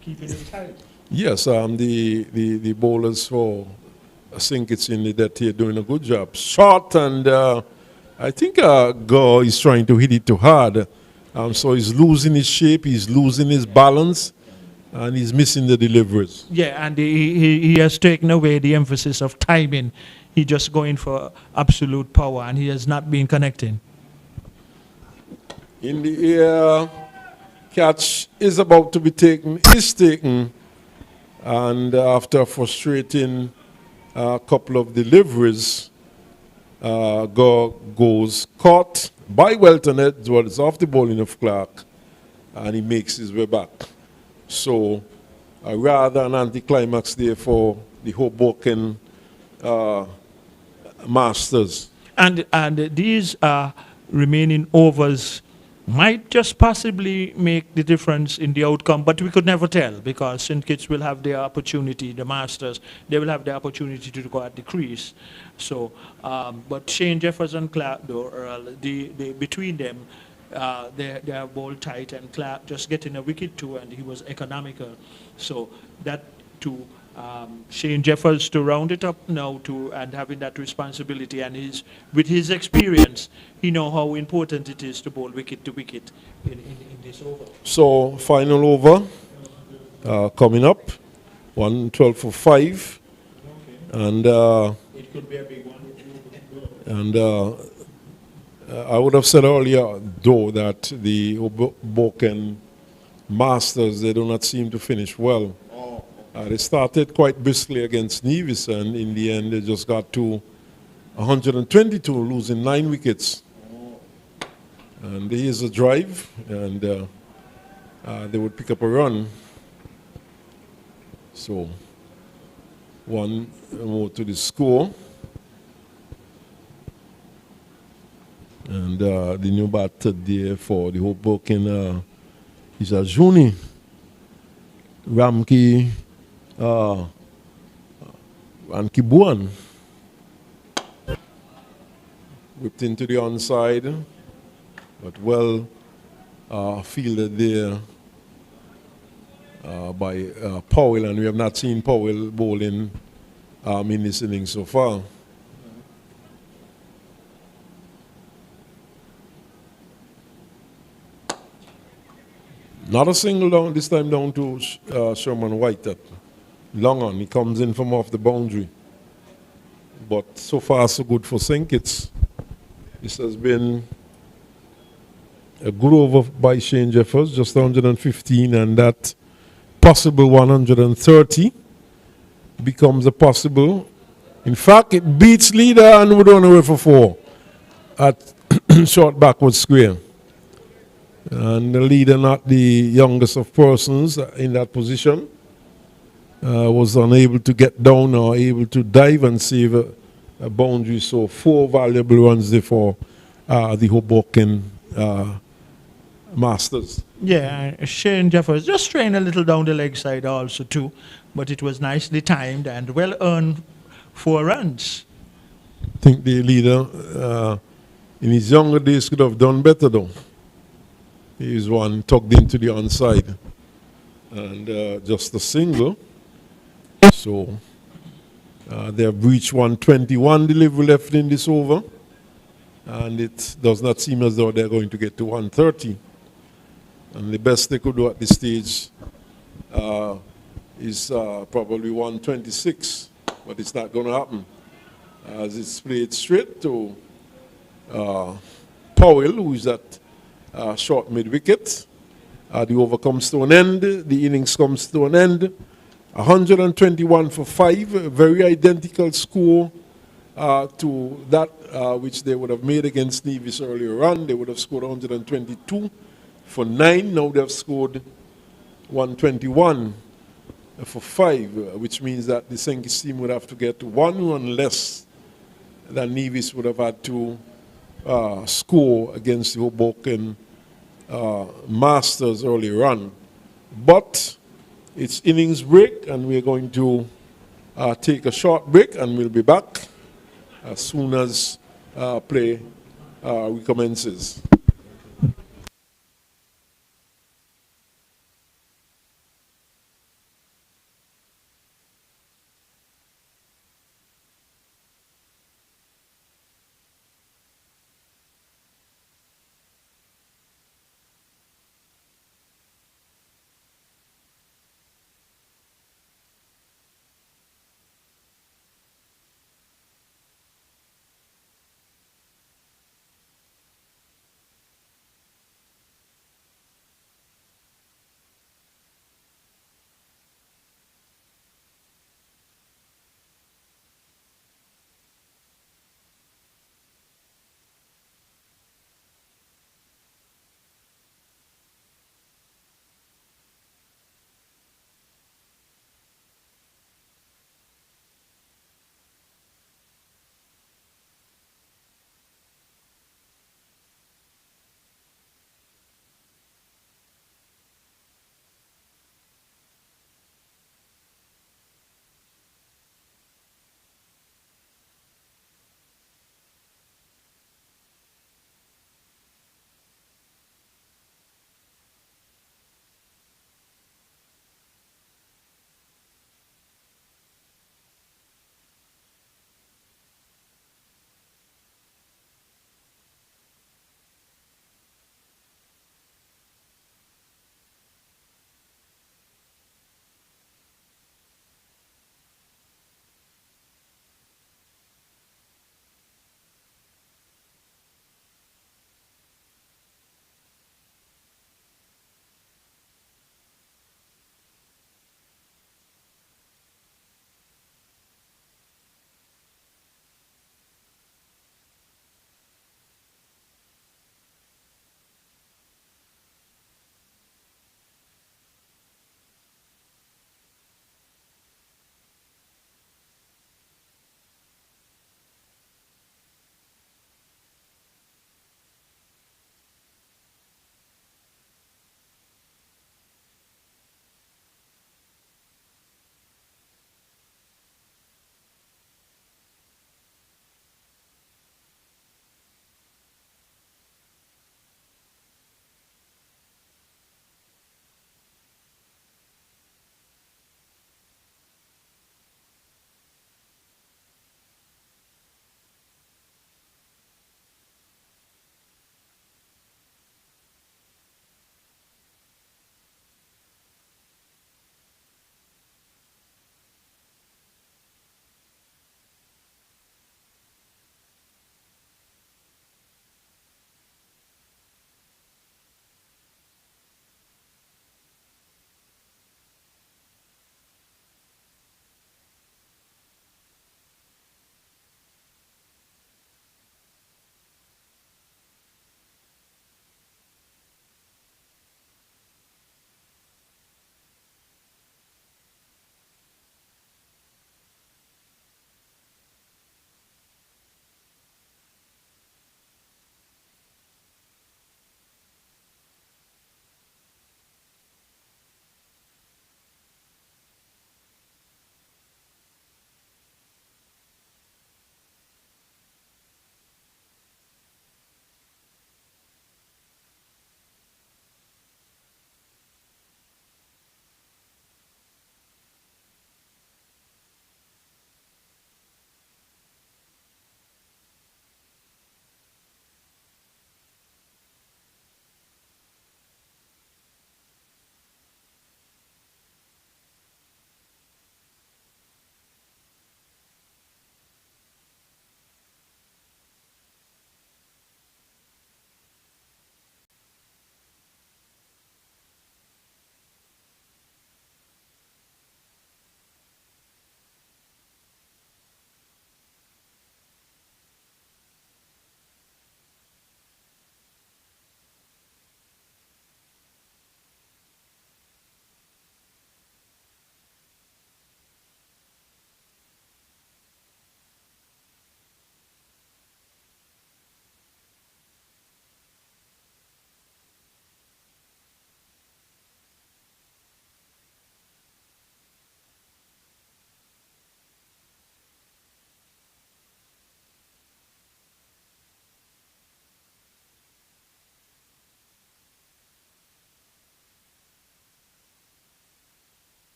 Keeping it tight. Yes, the bowlers for St. Kitts in that here doing a good job. Short and I think Go is trying to hit it too hard. So he's losing his shape, he's losing his balance, and he's missing the deliveries. Yeah, and he has taken away the emphasis of timing. He just going for absolute power, and he has not been connecting. In the air, catch is about to be taken, is taken, and after a frustrating couple of deliveries, goes caught by Welton Edwards off the bowling of Clark, and he makes his way back. So, rather an anticlimax there for the Hoboken Masters. And these remaining overs might just possibly make the difference in the outcome, but we could never tell because St. Kitts will have their opportunity, the Masters, they will have the opportunity to go at the crease. So, but Shane Jefferson, Clark, though, between them, they are ball tight, and Clark just getting a wicket too, and he was economical. So that to Shane Jeffers to round it up now and having that responsibility, and with his experience, he know how important it is to bowl wicket to wicket in this over. So final over coming up, 112 for 5, and it could be a big one. And I would have said earlier, though, that the Hoboken Masters, they do not seem to finish well. They started quite briskly against Nevis, and in the end, they just got to 122, losing 9 wickets. And here's a drive, and they would pick up a run. So, 1 more to the score. And the new batter there for the Hoboken is a Juni Ramki Buan. Whipped into the onside, but well fielded there by Powell, and we have not seen Powell bowling in this inning so far. Not a single down, this time down to Sherman White. Long on, he comes in from off the boundary. But so far so good for St. Kitts. This has been a good over by Shane Jeffers, just 115, and that possible 130 becomes a possible. In fact, it beats leader and would run away for 4 at short backward square. And the leader, not the youngest of persons in that position, was unable to get down or able to dive and save a boundary. So 4 valuable runs there for the Hoboken Masters. Yeah, Shane Jeffers just trained a little down the leg side also too, but it was nicely timed and well earned 4 runs. I think the leader in his younger days could have done better though. He is one tucked into the onside and just a single. So they have reached 121 delivery left in this over, and it does not seem as though they're going to get to 130. And the best they could do at this stage is probably 126, but it's not going to happen. As it's played straight to Powell, who is at short mid-wicket. The over comes to an end. The innings comes to an end. 121 for 5, a very identical score to that which they would have made against Nevis earlier on. They would have scored 122 for 9. Now they have scored 121 for 5, which means that the St. Kitts team would have to get 1 run less than Nevis would have had to score against the Hoboken Masters earlier on. But it's innings break, and we're going to take a short break, and we'll be back as soon as play recommences.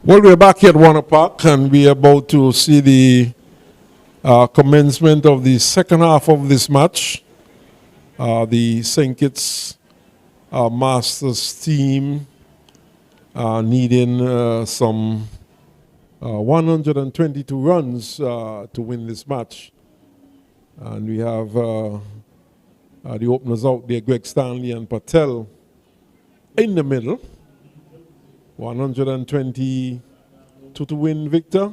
Well, we're back here at Warner Park, and we're about to see the commencement of the second half of this match. The St. Kitts Masters team needing some 122 runs to win this match. And we have the openers out there, Greg Stanley and Patel, in the middle. 122 to win, Victor.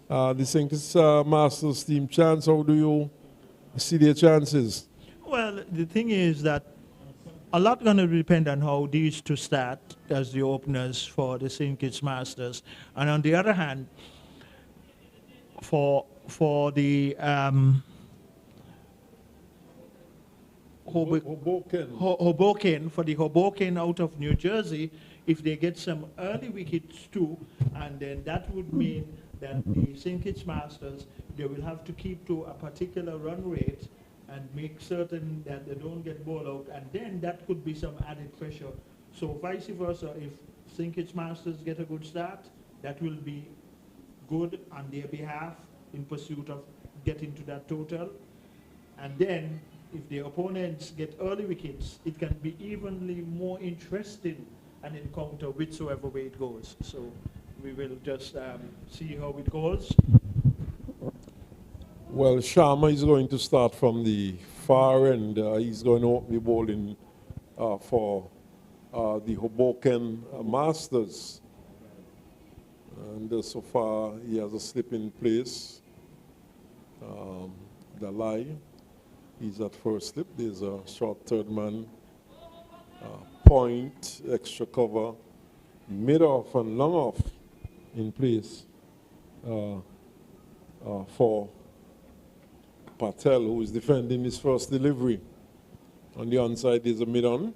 The St. Kitts Masters team chance, how do you see their chances? Well, the thing is that a lot going to depend on how these two start as the openers for the St. Kitts Masters. And on the other hand, for the Hoboken, for the Hoboken out of New Jersey, if they get some early wickets too, and then that would mean that the St. Kitts Masters, they will have to keep to a particular run rate and make certain that they don't get bowled out, and then that could be some added pressure. So vice versa, if St. Kitts Masters get a good start, that will be good on their behalf in pursuit of getting to that total. And then if the opponents get early wickets, it can be evenly more interesting an encounter whichsoever way it goes. So we will just see how it goes. Well, Sharma is going to start from the far end. He's going to open the bowling for the Hoboken Masters. And so far, he has a slip in place. Dalai, he's at first slip. There's a short third man. Point, extra cover, mid off and long off in place for Patel, who is defending his first delivery. On the onside, there's a mid-on,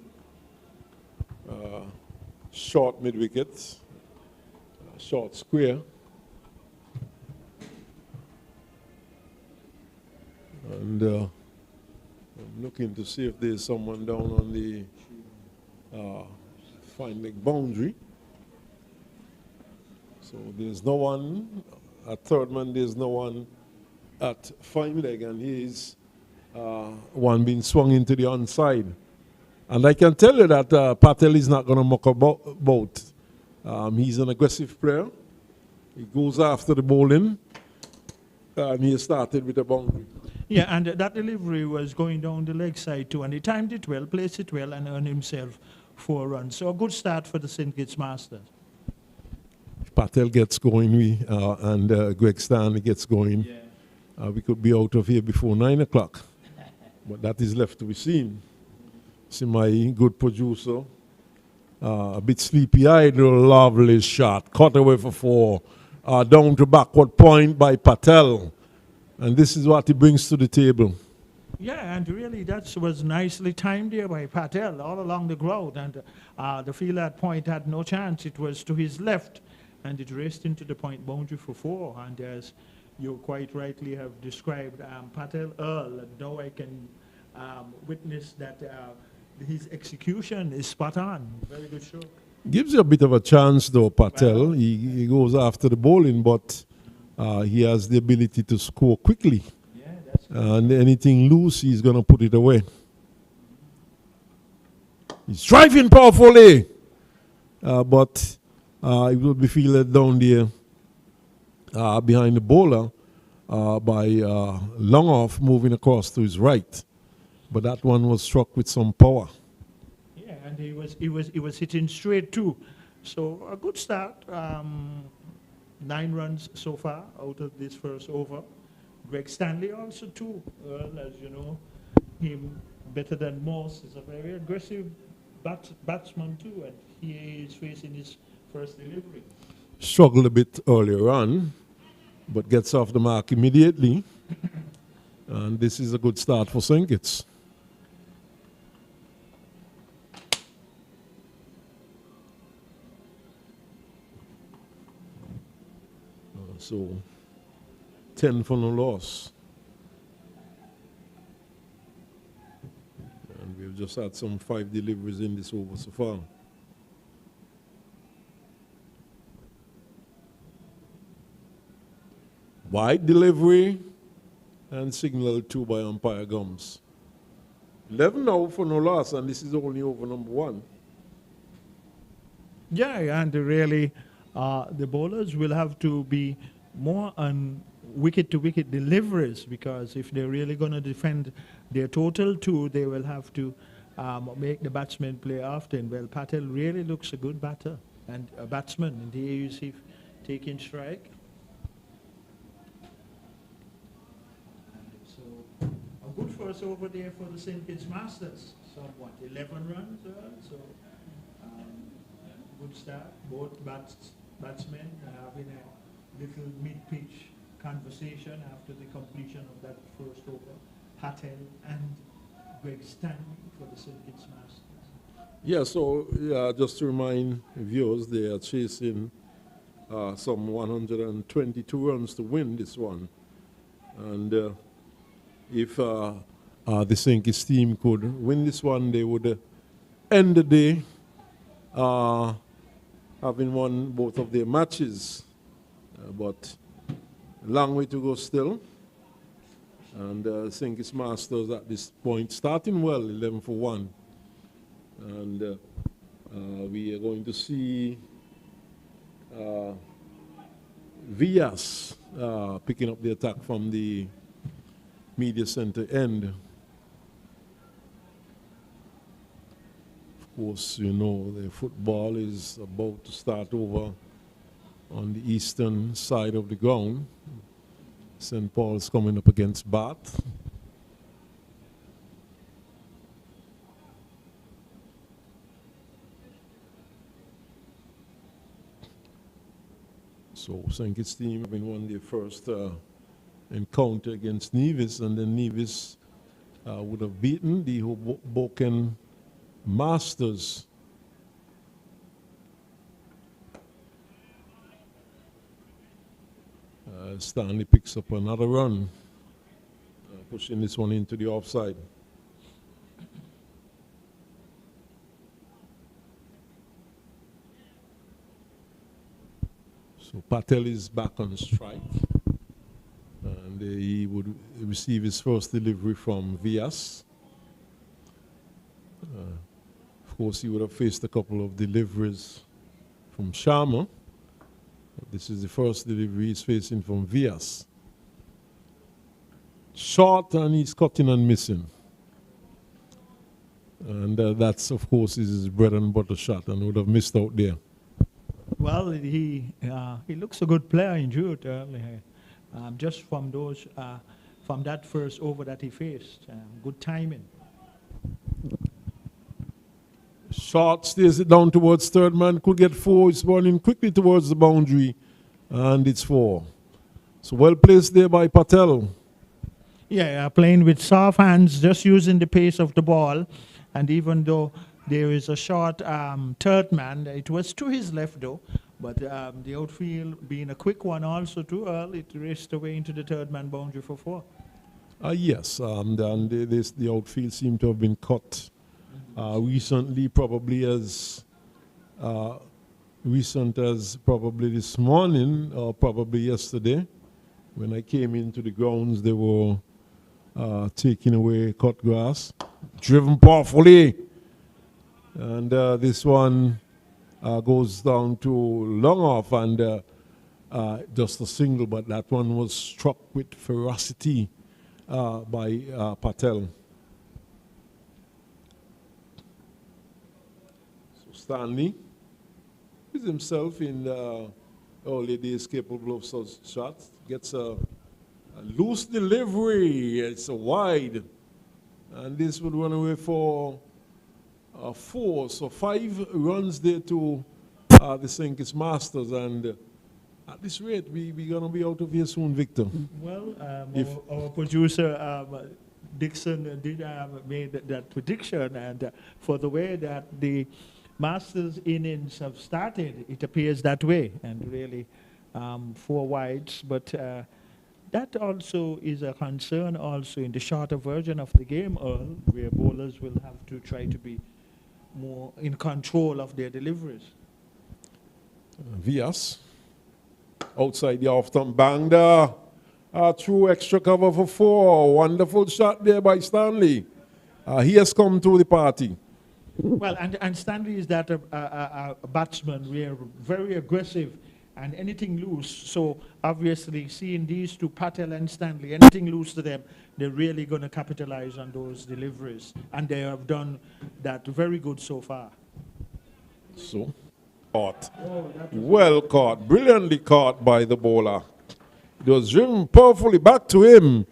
short mid-wicket, short square. And I'm looking to see if there's someone down on the fine leg boundary. So there's no one at third man, there's no one at fine leg, and he's one being swung into the onside. And I can tell you that Patel is not going to muck about. He's an aggressive player. He goes after the bowling, and he started with a boundary. Yeah, and that delivery was going down the leg side too, and he timed it well, placed it well, and earned himself 4 runs. So a good start for the St. Kitts Masters. If Patel gets going, and Greg Stanley gets going, we could be out of here before 9 o'clock. But that is left to be seen. See my good producer, a bit sleepy-eyed, lovely shot, cut away for 4, down to backward point by Patel. And this is what he brings to the table. Yeah, and really that was nicely timed there by Patel all along the ground. And the fielder at point had no chance. It was to his left, and it raced into the point boundary for 4. And as you quite rightly have described, Patel Earl, and now I can witness that his execution is spot on. Very good stroke. Gives you a bit of a chance, though, Patel. Well, he goes after the bowling, but he has the ability to score quickly. Yeah, that's good. And anything loose, he's going to put it away. He's driving powerfully, but it will be fielded down there behind the bowler by long off moving across to his right. But that one was struck with some power. Yeah, and he was hitting straight too. So a good start. 9 runs so far out of this first over. Greg Stanley also too. As you know, him better than most. Is a very aggressive batsman too, and he is facing his first delivery. Struggled a bit earlier on, but gets off the mark immediately. And this is a good start for St. Kitts. So 10 for no loss. And we've just had some 5 deliveries in this over so far. Wide delivery and signal 2 by umpire Gums. 11 now for no loss, and this is only over number 1. Yeah, and really, the bowlers will have to be more on wicket-to-wicket deliveries, because if they're really going to defend their total 2, they will have to make the batsmen play often. Well, Patel really looks a good batter and a batsman in the AUC taking strike. So a good first over there for the St. Kitts Masters. Somewhat 11 runs, so good start. Both batsmen are having a little mid-pitch conversation after the completion of that first over. Patel and Greg Stanley for the St. Kitts Masters. Yeah, so just to remind viewers, they are chasing some 122 runs to win this one. And if the St. Kitts team could win this one, they would end the day having won both of their matches. But a long way to go still. And St. Kitts Masters at this point starting well, 11 for 1. And we are going to see Vias picking up the attack from the media center end. Of course, you know, the football is about to start over on the eastern side of the ground. St. Paul's coming up against Bath. So St. Kitts team having won their first encounter against Nevis, and then Nevis would have beaten the Hoboken Masters. Stanley picks up another run, pushing this one into the offside. So Patel is back on strike, and he would receive his first delivery from Vias. Of course, he would have faced a couple of deliveries from Sharma. This is the first delivery he's facing from Vias. Short, and he's cutting and missing. And that's, of course, his bread and butter shot, and would have missed out there. Well, he looks a good player in Jude early, just from those from that first over that he faced. Good timing. Short stays it down towards third man, could get 4. It's running quickly towards the boundary, and it's 4. So well placed there by Patel. Yeah, playing with soft hands, just using the pace of the ball. And even though there is a short third man, it was to his left though, but the outfield being a quick one also too early, it raced away into the third man boundary for 4. Yes, and the outfield seemed to have been cut recently, probably as recent as probably this morning or probably yesterday. When I came into the grounds, they were taking away cut grass, driven powerfully. And this one goes down to long off and just a single, but that one was struck with ferocity by Patel. So Stanley is himself in early days capable of such shots. Gets a loose delivery. It's a wide. And this would run away for 4. So 5 runs there to the St. Kitts Masters. And at this rate, we're going to be out of here soon, Victor. Well, our producer, Dixon, did made that prediction. And for the way that the Masters innings have started, it appears that way. And really, 4 wides. But that also is a concern also in the shorter version of the game, Earl, where bowlers will have to try to be more in control of their deliveries. Vias, outside the off-stump, banged Through extra cover for 4. Wonderful shot there by Stanley. He has come to the party. Well, and Stanley is that a batsman. We are very aggressive and anything loose. So obviously seeing these two, Patel and Stanley, anything loose to them, they're really going to capitalize on those deliveries. And they have done that very good so far. So, caught. Well caught. Brilliantly caught by the bowler. It was driven powerfully back to him.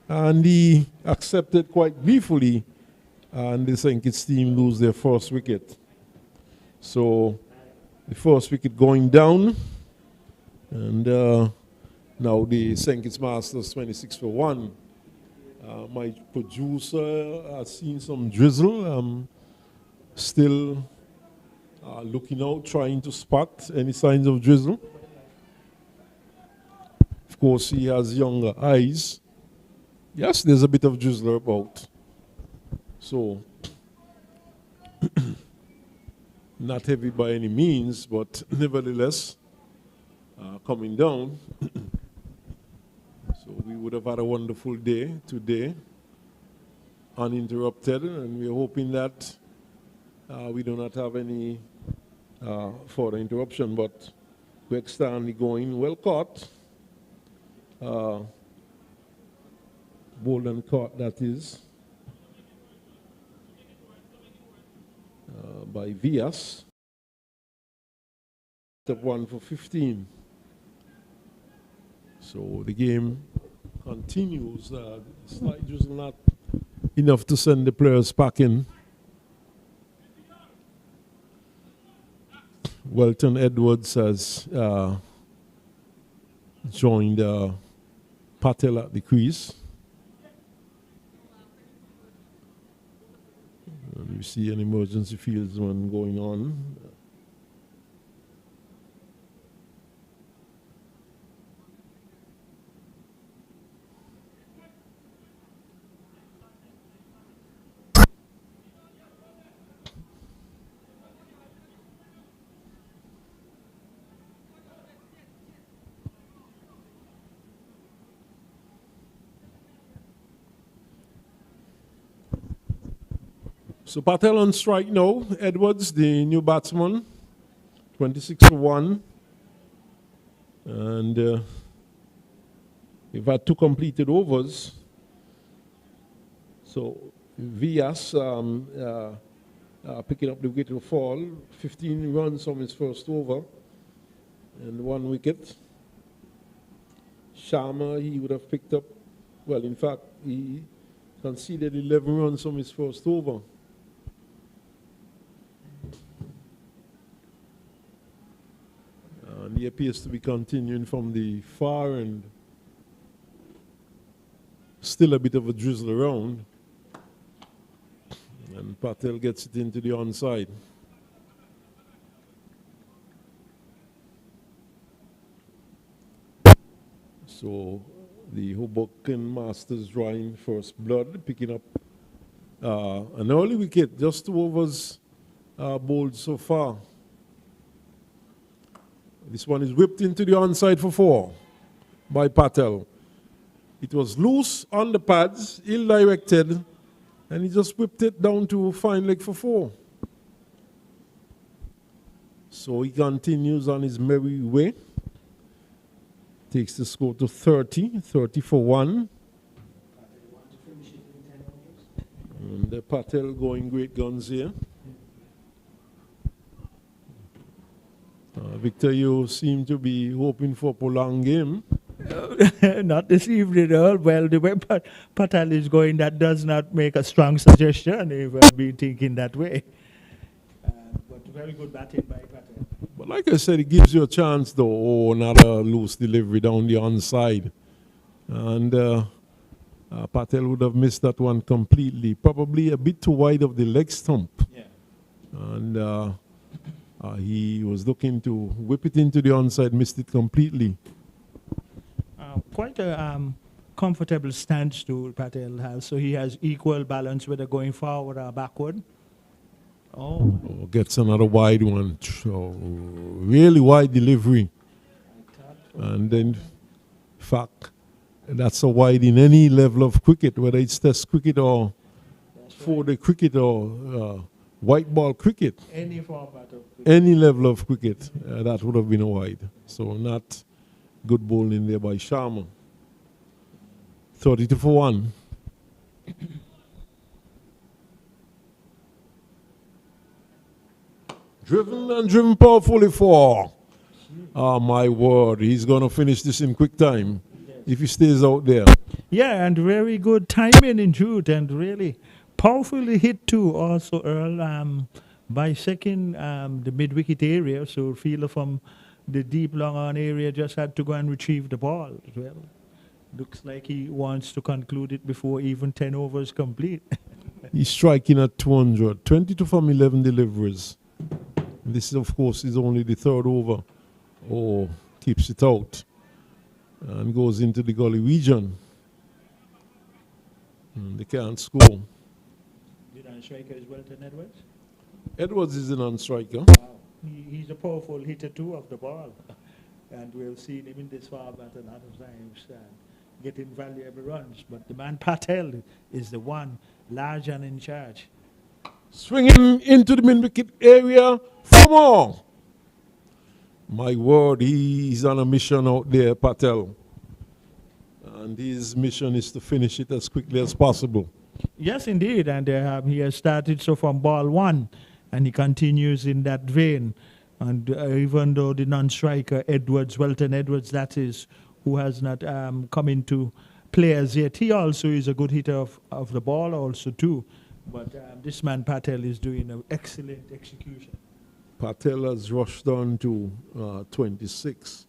And he accepted quite gleefully. And the St. Kitts team lose their first wicket. So, the first wicket going down. And now the St. Kitts Masters 26 for 1. My producer has seen some drizzle. Still looking out, trying to spot any signs of drizzle. Of course, he has younger eyes. Yes, there's a bit of drizzle about. So, not heavy by any means, but nevertheless, coming down. So we would have had a wonderful day today, uninterrupted, and we're hoping that we do not have any further interruption, but Greg Stanley going well caught. Bold and caught, that is. By Vias. Top 1 for 15. So the game continues. Slight drizzle not enough to send the players packing. Welton Edwards has joined Patel at the crease. And we see an emergency fieldsman going on. So Patel on strike now. Edwards, the new batsman, 26 for 1. And we've had 2 completed overs. So Vias picking up the wicket to fall. 15 runs from his first over and 1 wicket. Sharma, he would have picked up, well, in fact, he conceded 11 runs from his first over. And he appears to be continuing from the far end. Still a bit of a drizzle around. And Patel gets it into the onside. So the Hoboken Masters drawing first blood, picking up an early wicket, just 2 overs bowled so far. This one is whipped into the onside for 4 by Patel. It was loose on the pads, ill-directed, and he just whipped it down to fine leg for 4. So he continues on his merry way. Takes the score to 30 for 1. And Patel going great guns here. Victor, you seem to be hoping for a prolonged game. Not this evening at all. Well, the way Patel is going, that does not make a strong suggestion if I've been thinking that way. But very good batting by Patel. But like I said, it gives you a chance, though. Oh, another loose delivery down the onside. And Patel would have missed that one completely. Probably a bit too wide of the leg stump. Yeah. And he was looking to whip it into the onside, missed it completely. Quite a comfortable stance to Patel has, so he has equal balance whether going forward or backward. Oh, gets another wide one. So, really wide delivery. And then, in fact, That's a wide in any level of cricket, whether it's test cricket or That's right. four-day cricket or white ball cricket. Any format of cricket. Any level of cricket, that would have been a wide. So not good bowling there by Sharma. 32 for 1. Driven powerfully for. Oh my word, he's going to finish this in quick time if he stays out there. Yeah, and very good timing in Jude, and really powerfully hit too. Also, Earl by second the mid-wicket area, so fielder from the deep long on area just had to go and retrieve the ball. Well, looks like he wants to conclude it before even 10 overs complete. He's striking at 200, 22 from 11 deliveries. This, of course, is only the third over. Oh, keeps it out and goes into the gully region. They can't score. The non-striker is Welton Edwards. Edwards is a non-striker. Wow. He's a powerful hitter too of the ball. And we've seen him in this format a lot of times getting valuable runs. But the man Patel is the one large and in charge. Swinging into the mid-wicket area for more. My word, he's on a mission out there, Patel. And his mission is to finish it as quickly as possible. Yes, indeed. And he has started so from ball one, and he continues in that vein. And even though the non-striker Edwards, Welton Edwards, that is, who has not come into play as yet, he also is a good hitter of the ball also too. But this man Patel is doing an excellent execution. Patel has rushed on to 26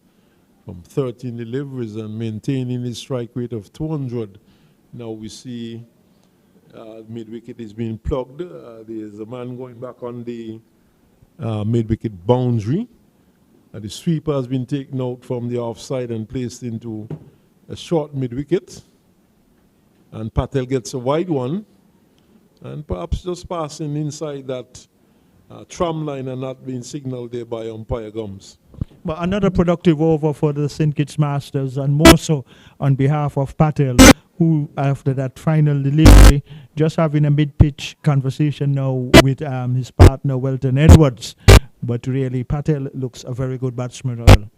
from 13 deliveries and maintaining his strike rate of 200. Now we see mid-wicket is being plugged. There's a man going back on the mid-wicket boundary. The sweeper has been taken out from the offside and placed into a short mid-wicket. And Patel gets a wide one. And perhaps just passing inside that tram line and not being signaled there by umpire Gums. But another productive over for the St. Kitts Masters, and more so on behalf of Patel, who after that final delivery, just having a mid-pitch conversation now with his partner Welton Edwards. But really, Patel looks a very good batsman. Earl.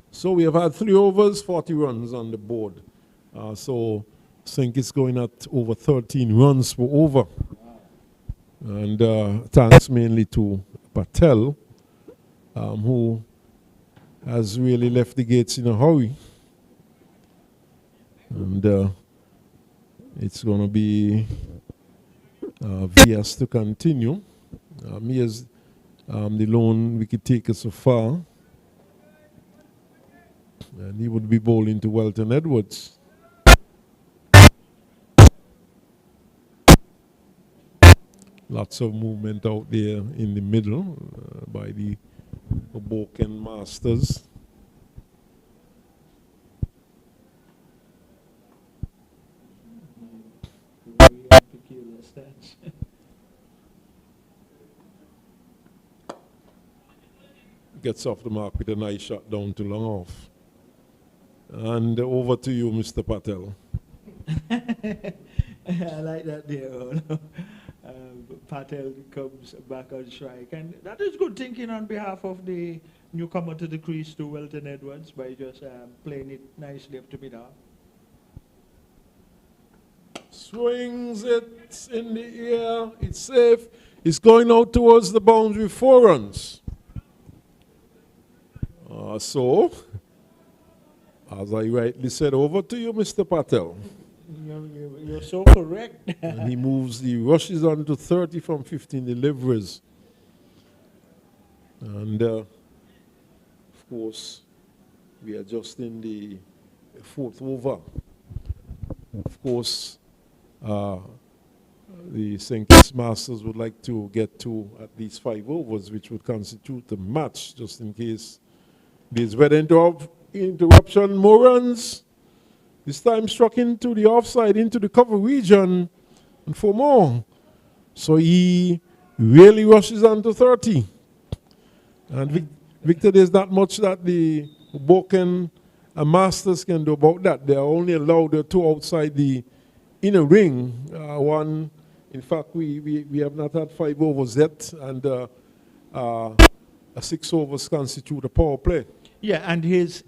So we have had 3 overs, 40 runs on the board. So St. Kitts going at over 13 runs per over. And thanks mainly to Patel, who has really left the gates in a hurry. And it's going to be Vias to continue. He is the lone wicket taker so far. And he would be bowling to Welton Edwards. Lots of movement out there in the middle by the Hoboken Masters. Very peculiar stats. Gets off the mark with a nice shot down to long off. And over to you, Mr. Patel. I like that there. Patel comes back on strike, and that is good thinking on behalf of the newcomer to the crease, to Welton Edwards, by just playing it nicely up to mid-off. Swings it in the air. It's safe. It's going out towards the boundary, 4 runs. So, as I rightly said, over to you, Mr. Patel. You're so correct. And he moves, he rushes on to 30 from 15 deliveries. And, of course, we are just in the 4th over. Of course, the St. Kitts Masters would like to get to at least 5 overs, which would constitute a match, just in case there's weather interruption. More runs. This time struck into the offside, into the cover region, and 4 more. So he really rushes on to 30. And Victor, there's not much that the Hoboken Masters can do about that. They are only allowed two outside the inner ring. One, in fact, we have not had 5 overs yet, and a 6 overs constitute a power play. Yeah, and his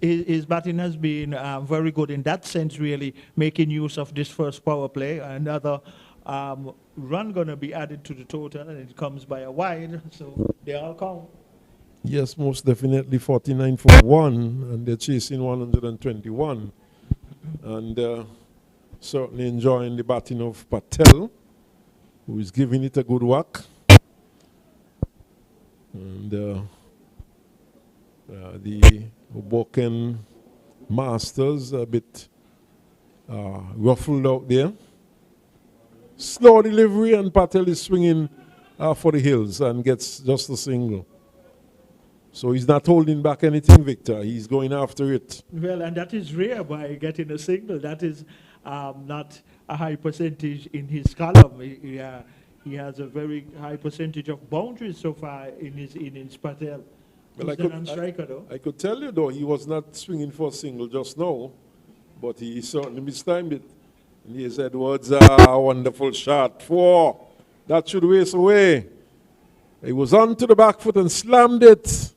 batting has been very good in that sense, really making use of this first power play. Another run going to be added to the total, and it comes by a wide, so they all count. Yes, most definitely 49 for 1, and they're chasing 121. And certainly enjoying the batting of Patel, who is giving it a good whack. And the Hoboken Masters a bit ruffled out there. Slow delivery, and Patel is swinging for the hills and gets just a single. So he's not holding back anything, Victor. He's going after it. Well, and that is rare by getting a single. That is not a high percentage in his column. He has a very high percentage of boundaries so far in his innings, Patel. Well, He's a non-striker, though. I could tell you, though, he was not swinging for a single just now, but he certainly mistimed it. And here's Edwards, wonderful shot. 4. That should race away. He was on to the back foot and slammed it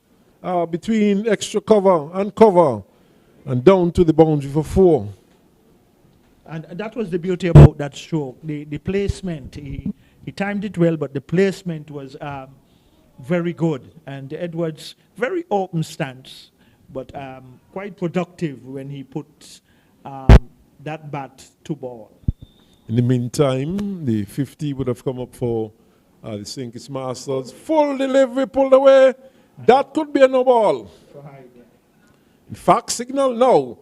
between extra cover and down to the boundary for 4. And that was the beauty about that stroke, the placement. He timed it well, but the placement was very good. And Edwards, very open stance, but quite productive when he put that bat to ball. In the meantime, the 50 would have come up for the St. Kitts Masters. Full delivery, pulled away. That could be a no ball. In fact, signal now.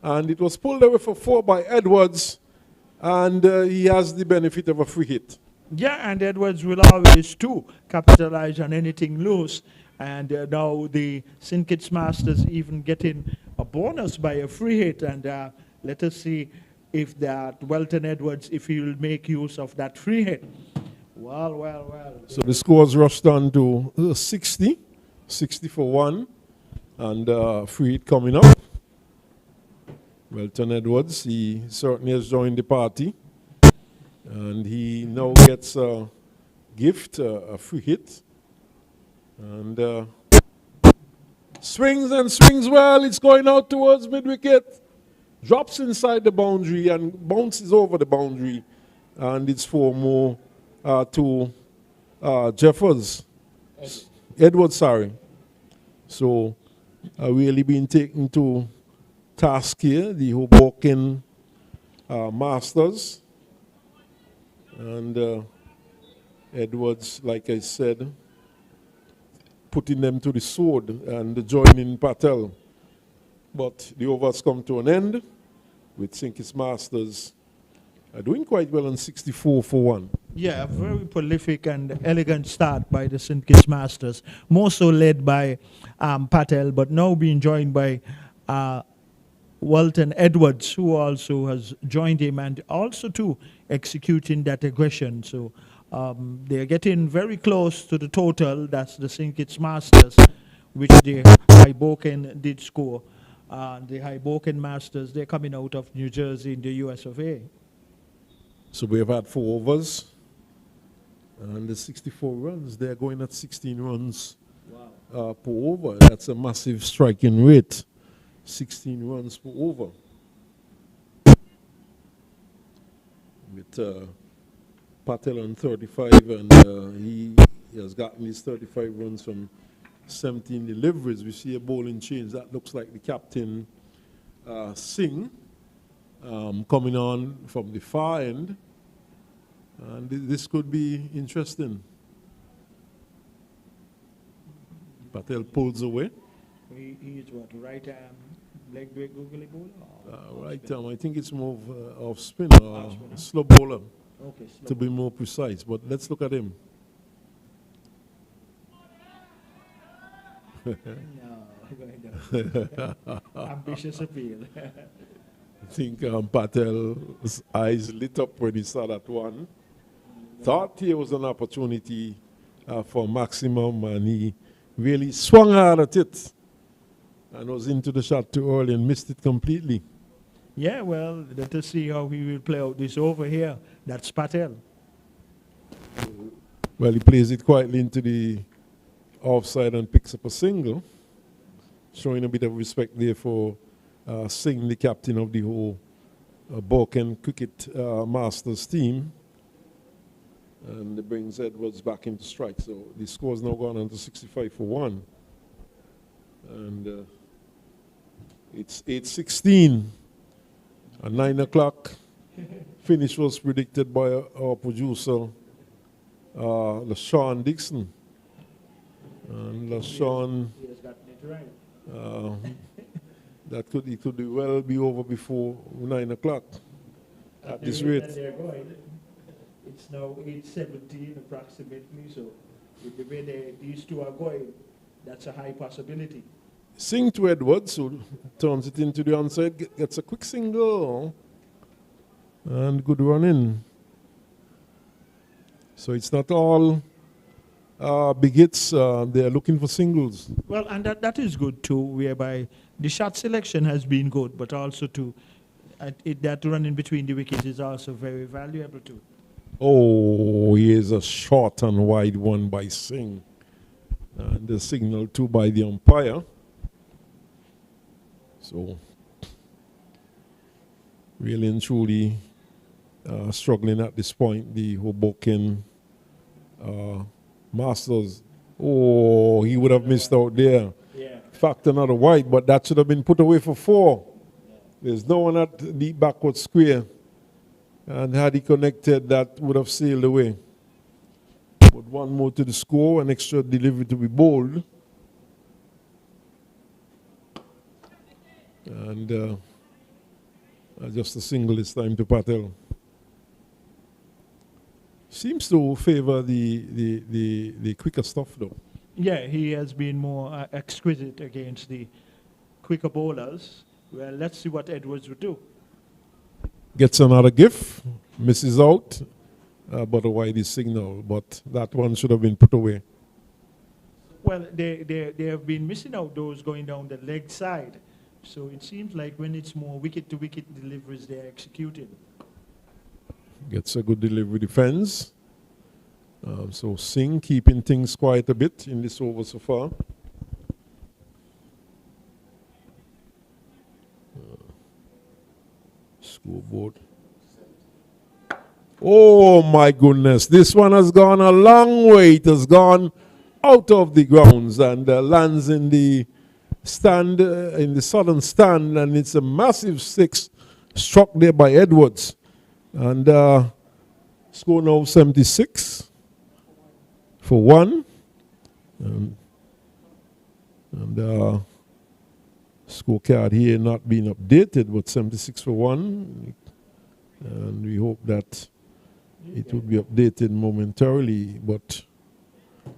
And it was pulled away for 4 by Edwards. And he has the benefit of a free hit. Yeah, and Edwards will always, too, capitalize on anything loose. And now the St. Kitts Masters even getting a bonus by a free hit. And let us see if that Welton Edwards, if he will make use of that free hit. Well. So the scores rushed on to 60 for 1. And free hit coming up. Welton Edwards, he certainly has joined the party. And he now gets a gift, a free hit. And swings and swings well. It's going out towards mid-wicket. Drops inside the boundary and bounces over the boundary. And it's 4 more to Jeffers. Edwards, sorry. So really being taken to task here, the Hoboken Masters. And Edwards, like I said, putting them to the sword and joining Patel. But the overs come to an end with St. Kitts Masters doing quite well on 64 for 1. Yeah, a very prolific and elegant start by the St. Kitts Masters. More so led by Patel, but now being joined by Welton Edwards, who also has joined him and also too executing that aggression. So they're getting very close to the total. That's the St. Kitts Masters, which the Hoboken did score. The Hoboken Masters, they're coming out of New Jersey in the US of A. So we have had 4 overs. And the 64 runs, they're going at 16 runs per over. That's a massive striking rate. 16 runs per over. With Patel on 35, and he has gotten his 35 runs from 17 deliveries. We see a bowling change. That looks like the captain, Singh, coming on from the far end. And this could be interesting. Patel pulls away. He is what, right leg break googly bowler? Right arm, I think it's more of off spin or slow bowler, okay, slow to be more precise. But let's look at him. No, ambitious appeal. I think Patel's eyes lit up when he saw that one. Thought here was an opportunity for maximum, and he really swung hard at it. and was into the shot too early and missed it completely. Yeah, well, let us see how he will play out this over here. That's Patel. Well, he plays it quietly into the offside and picks up a single, showing a bit of respect there for Singh, the captain of the whole Hoboken Cricket Masters team. And it brings Edwards back into strike. So the score's now gone on to 65 for 1. And it's 8:16. At 9 o'clock, finish was predicted by our producer, LaShawn Dixon. And LaShawn, He has gotten it right. it could well be over before 9 o'clock at this rate. They're going. It's now 8:17 approximately, so with the way these two are going, that's a high possibility. Sing to Edwards, who turns it into the onside, gets a quick single, and good run in. So it's not all big hits, they're looking for singles. Well, and that is good too, whereby the shot selection has been good, but also that run in between the wickets is also very valuable too. Oh, here's a short and wide one by Singh. And the signal too by the umpire. So, really and truly struggling at this point, the Hoboken Masters. Oh, he would have missed out there. Yeah. Fact, another wide, but that should have been put away for 4. There's no one at the backward square. And had he connected, that would have sailed away. But one more to the score, an extra delivery to be bowled. And just a single this time to Patel. Seems to favor the quicker stuff though. Yeah, he has been more exquisite against the quicker bowlers. Well, let's see what Edwards would do. Gets another gift, misses out, but a wide signal. But that one should have been put away. Well, they have been missing out those going down the leg side. So it seems like when it's more wicket-to-wicket deliveries, they're executed. Gets a good delivery defense. So Singh keeping things quiet a bit in this over so far. Scoreboard. Oh my goodness, this one has gone a long way. It has gone out of the grounds and lands in the stand, in the southern stand, and it's a massive 6 struck there by Edwards. And score now 76 for 1. And scorecard here not being updated, but 76 for 1. And we hope that it will be updated momentarily, but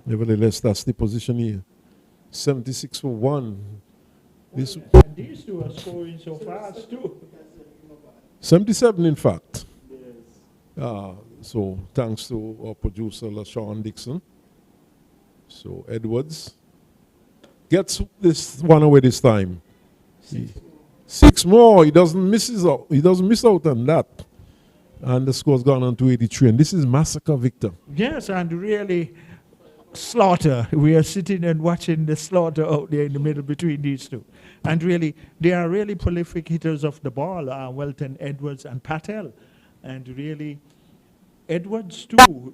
nevertheless, that's the position here. 76 for 1. This And these two are scoring so fast too. 77, in fact. Yes. So thanks to our producer, LaShawn Dixon. So Edwards gets this one away this time. 6 more. He doesn't miss out. He doesn't miss out on that. And the score's gone on to 83. And this is massacre, Victor. Yes, and really slaughter. We are sitting and watching the slaughter out there in the middle between these two. And really, they are really prolific hitters of the ball, Welton, Edwards, and Patel. And really, Edwards too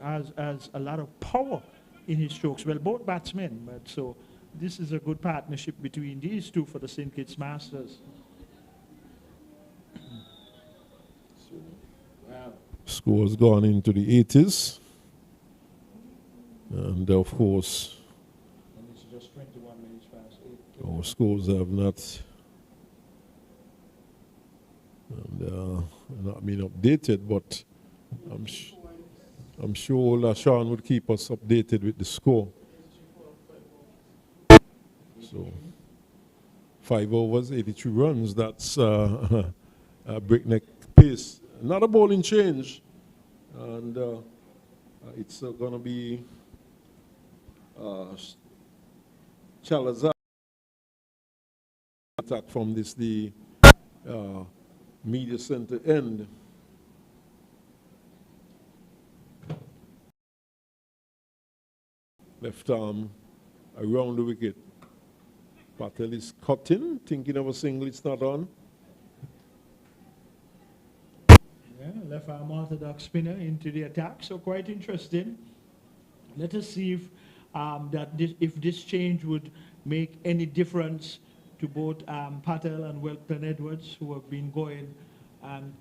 has a lot of power in his strokes. Well, both batsmen, but so this is a good partnership between these two for the St. Kitts Masters. Wow. Score's gone into the 80s. And of course, And it's just 21 minutes past 8. our scores have not been updated, but I'm sure LaShawn would keep us updated with the score. So 5 overs, 82 runs. That's a breakneck pace. Not a bowling change, and it's going to be Chalazar. attack from the media center end. Left arm around the wicket. Patel is cutting, thinking of a single, it's not on. Yeah, left arm orthodox spinner into the attack, so quite interesting. Let us see if if this change would make any difference to both Patel and Welton Edwards, who have been going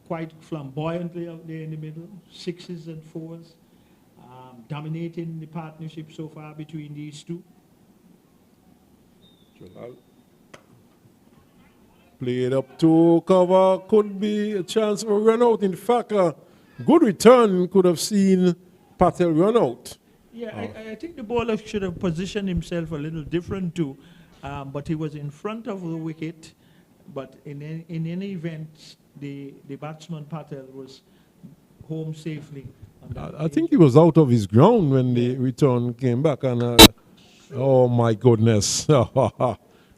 quite flamboyantly out there in the middle, sixes and fours, dominating the partnership so far between these two. Jalal. Played up to cover, could be a chance for a run out. In fact, a good return could have seen Patel run out. Yeah, I think the bowler should have positioned himself a little different too, but he was in front of the wicket. But in any event, the batsman Patel was home safely. I think he was out of his ground when the return came back, and oh my goodness,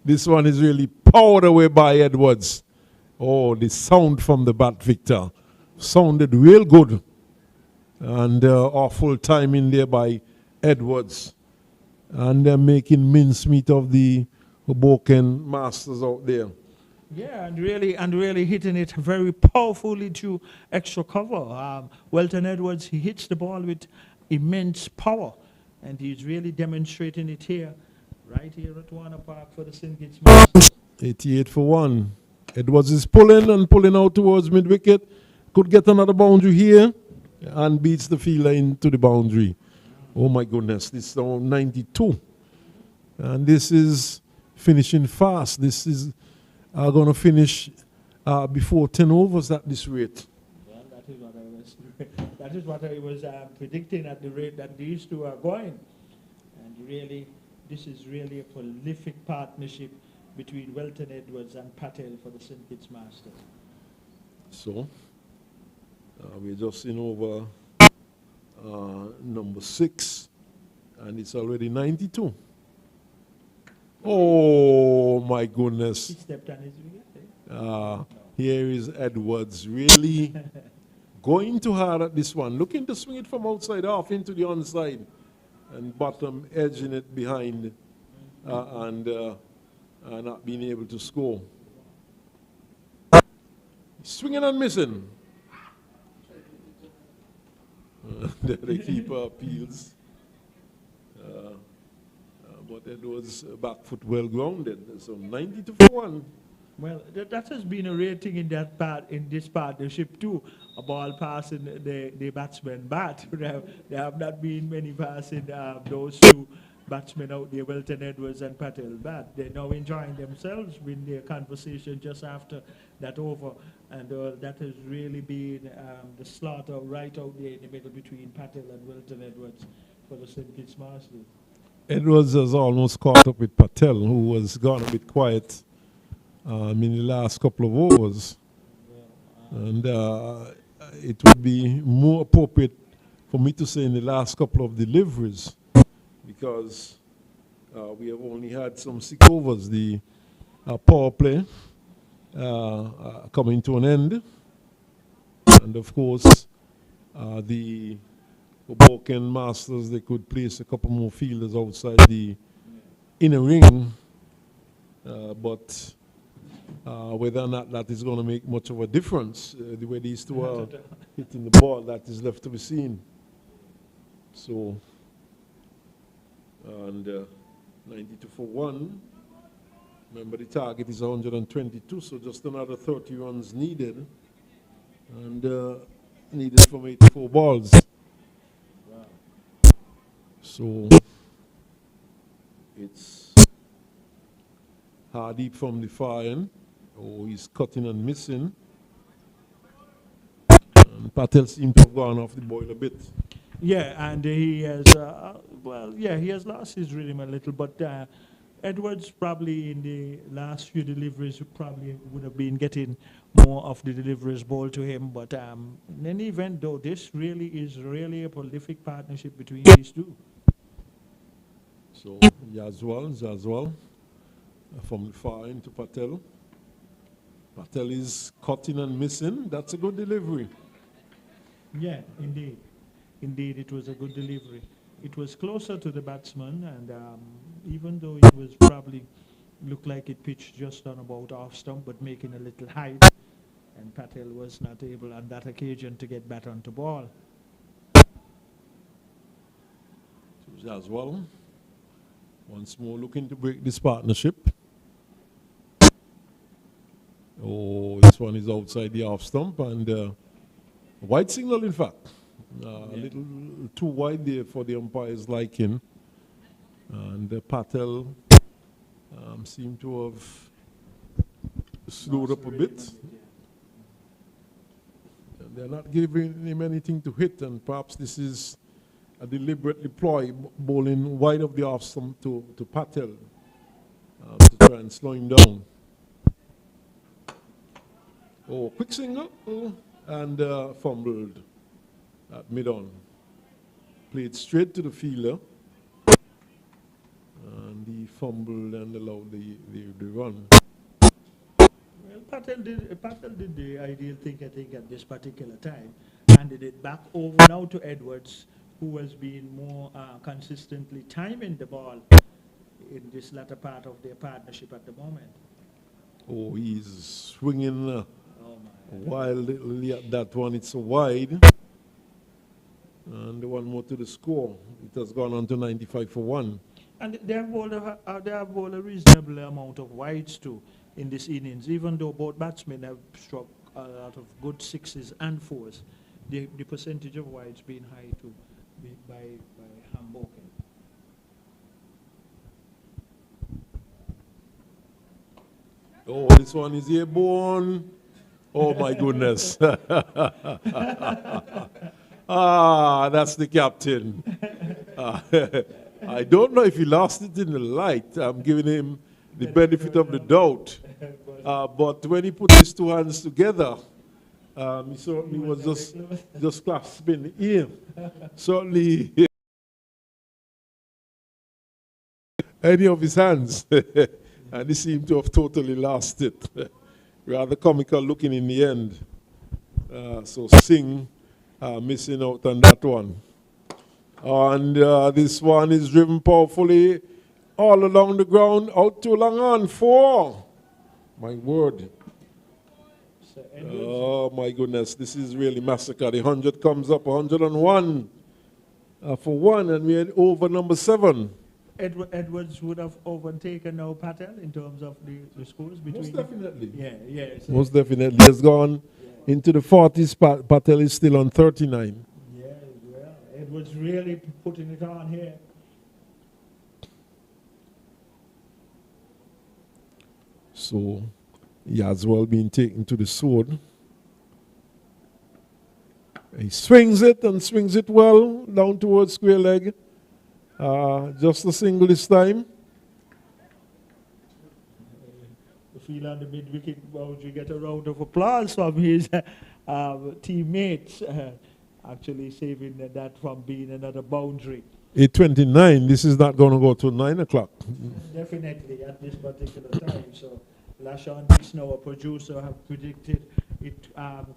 this one is really powered away by Edwards. Oh, the sound from the bat, Victor, sounded real good, and awful timing there by Edwards, and they're making mincemeat of the Hoboken Masters out there. Yeah, and really hitting it very powerfully to extra cover. Welton Edwards, he hits the ball with immense power, and he's really demonstrating it here, right here at Warner Park for the St. Kitts Masters. 88 for 1. Edwards is pulling out towards mid-wicket. Could get another boundary here and beats the fielder into the boundary. Oh my goodness, this is now 92. And this is finishing fast. This is going to finish before 10 overs at this rate. Well, that is what I was predicting at the rate that these two are going. And really, this is really a prolific partnership between Welton Edwards and Patel for the St. Kitts Masters. So, we're just in over number 6, and it's already 92. Oh my goodness. He stepped on his wicket. Here is Edwards really going too hard at this one. Looking to swing it from outside off into the onside and bottom edging it behind and not being able to score. Swinging and missing. The keeper appeals. But Edwards' back foot well grounded. So 92 for 1. Well, that has been a rating in this partnership too. A ball passing the batsman bat. There have not been many passing those two batsmen out there, Welton Edwards and Patel bat. They're now enjoying themselves with their conversation just after that over, and that has really been the slaughter right out there in the middle between Patel and Welton Edwards for the St. Kitts Masters. Edwards has almost caught up with Patel, who was gone a bit quiet in the last couple of overs. And it would be more appropriate for me to say in the last couple of deliveries, because we have only had some 6 overs. The power play coming to an end. And of course, the Hoboken Masters, they could place a couple more fielders outside the inner ring, but whether or not that is going to make much of a difference, the way these two are hitting the ball, that is left to be seen. So, and 92 for 1. Remember, the target is 122, so just another 30 runs needed, and needed from 84 balls. So it's Hardeep from the far end. Oh, he's cutting and missing. And Patel seems to have gone off the boil a bit. Yeah, and he has, he has lost his rhythm a little, but Edwards probably in the last few deliveries probably would have been getting more of the deliveries ball to him. But in any event, though, this really is a prolific partnership between these two. So Yazwal from the far end to Patel. Patel is cutting and missing. That's a good delivery. Yeah, indeed. Indeed, it was a good delivery. It was closer to the batsman, and even though it was probably looked like it pitched just on about off stump, but making a little height, and Patel was not able on that occasion to get back onto ball. As well, once more looking to break this partnership. Oh, this one is outside the off stump, and white signal, in fact. A little too wide there for the umpire's liking. And Patel seemed to have slowed up a bit. And they're not giving him anything to hit, and perhaps this is a deliberate ploy, bowling wide of the off stump to Patel to try and slow him down. Oh, quick single, and fumbled at mid-on. Played straight to the fielder, and he fumbled and allowed the run. Well, Patel did the ideal thing, I think, at this particular time. Handed it back over now to Edwards, who has been more consistently timing the ball in this latter part of their partnership at the moment. Oh, he's swinging wildly at that one. It's wide. And one more to the score. It has gone on to 95 for 1. And they have bowled a reasonable amount of wides too in this innings, even though both batsmen have struck a lot of good sixes and fours. The percentage of wides being high too by Hoboken. Oh, this one is airborne. Oh my goodness. That's the captain. I don't know if he lost it in the light. I'm giving him the benefit of the doubt. But when he put his two hands together, he certainly was just clasping him. Certainly any of his hands. And he seemed to have totally lost it. Rather comical looking in the end. So Singh missing out on that one. And this one is driven powerfully all along the ground, out to long on, 4. My word. Oh my goodness, this is really massacre. The 100 comes up, 101 for 1, and we had over number 7. Edwards would have overtaken now Patel in terms of the scores between. Most definitely. Yeah. Most definitely. Has gone into the 40s. Patel is still on 39. Yeah, well, Edwards really putting it on here. So he has well been taken to the sword. He swings it and swings it well down towards square leg. Just a single this time. The field on the mid-wicket boundary get a round of applause from his teammates, actually saving that from being another boundary. 8:29. This is not going to go to 9 o'clock. Definitely at this particular time. So Lashon Dixon, our producer, have predicted it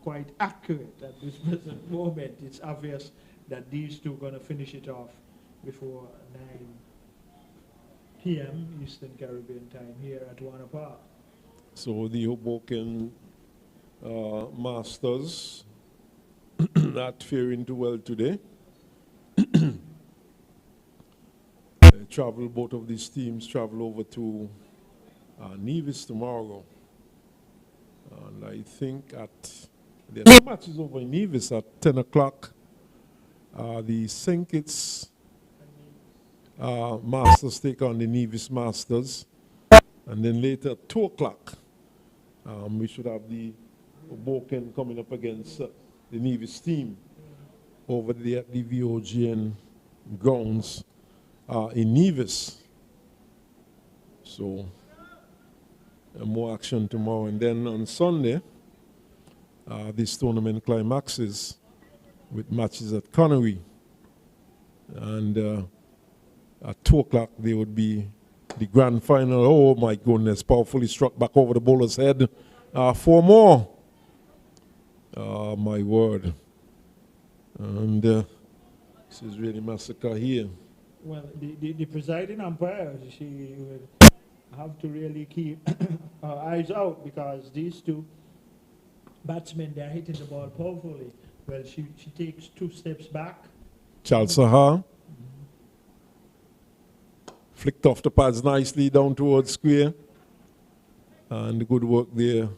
quite accurate at this present moment. It's obvious that these two are going to finish it off before 9 p.m. Eastern Caribbean time here at Warner Park. So the Hoboken Masters not faring too well today. Both of these teams travel over to Nevis tomorrow. And I think the match is over in Nevis at 10 o'clock. The St. Kitts Masters take on the Nevis Masters. And then later at 2 o'clock, we should have the Hoboken coming up against the Nevis team over there at the VOGN grounds in Nevis. So more action tomorrow. And then on Sunday, this tournament climaxes with matches at Connery. And at 2 o'clock, there would be the grand final. Oh my goodness, powerfully struck back over the bowler's head. 4 more. My word. And this is really massacre here. Well, the presiding umpire, she will have to really keep her eyes out because these two batsmen, they're hitting the ball powerfully. Well, she takes 2 steps back. Charles Sahar flicked off the pads nicely down towards square. And good work there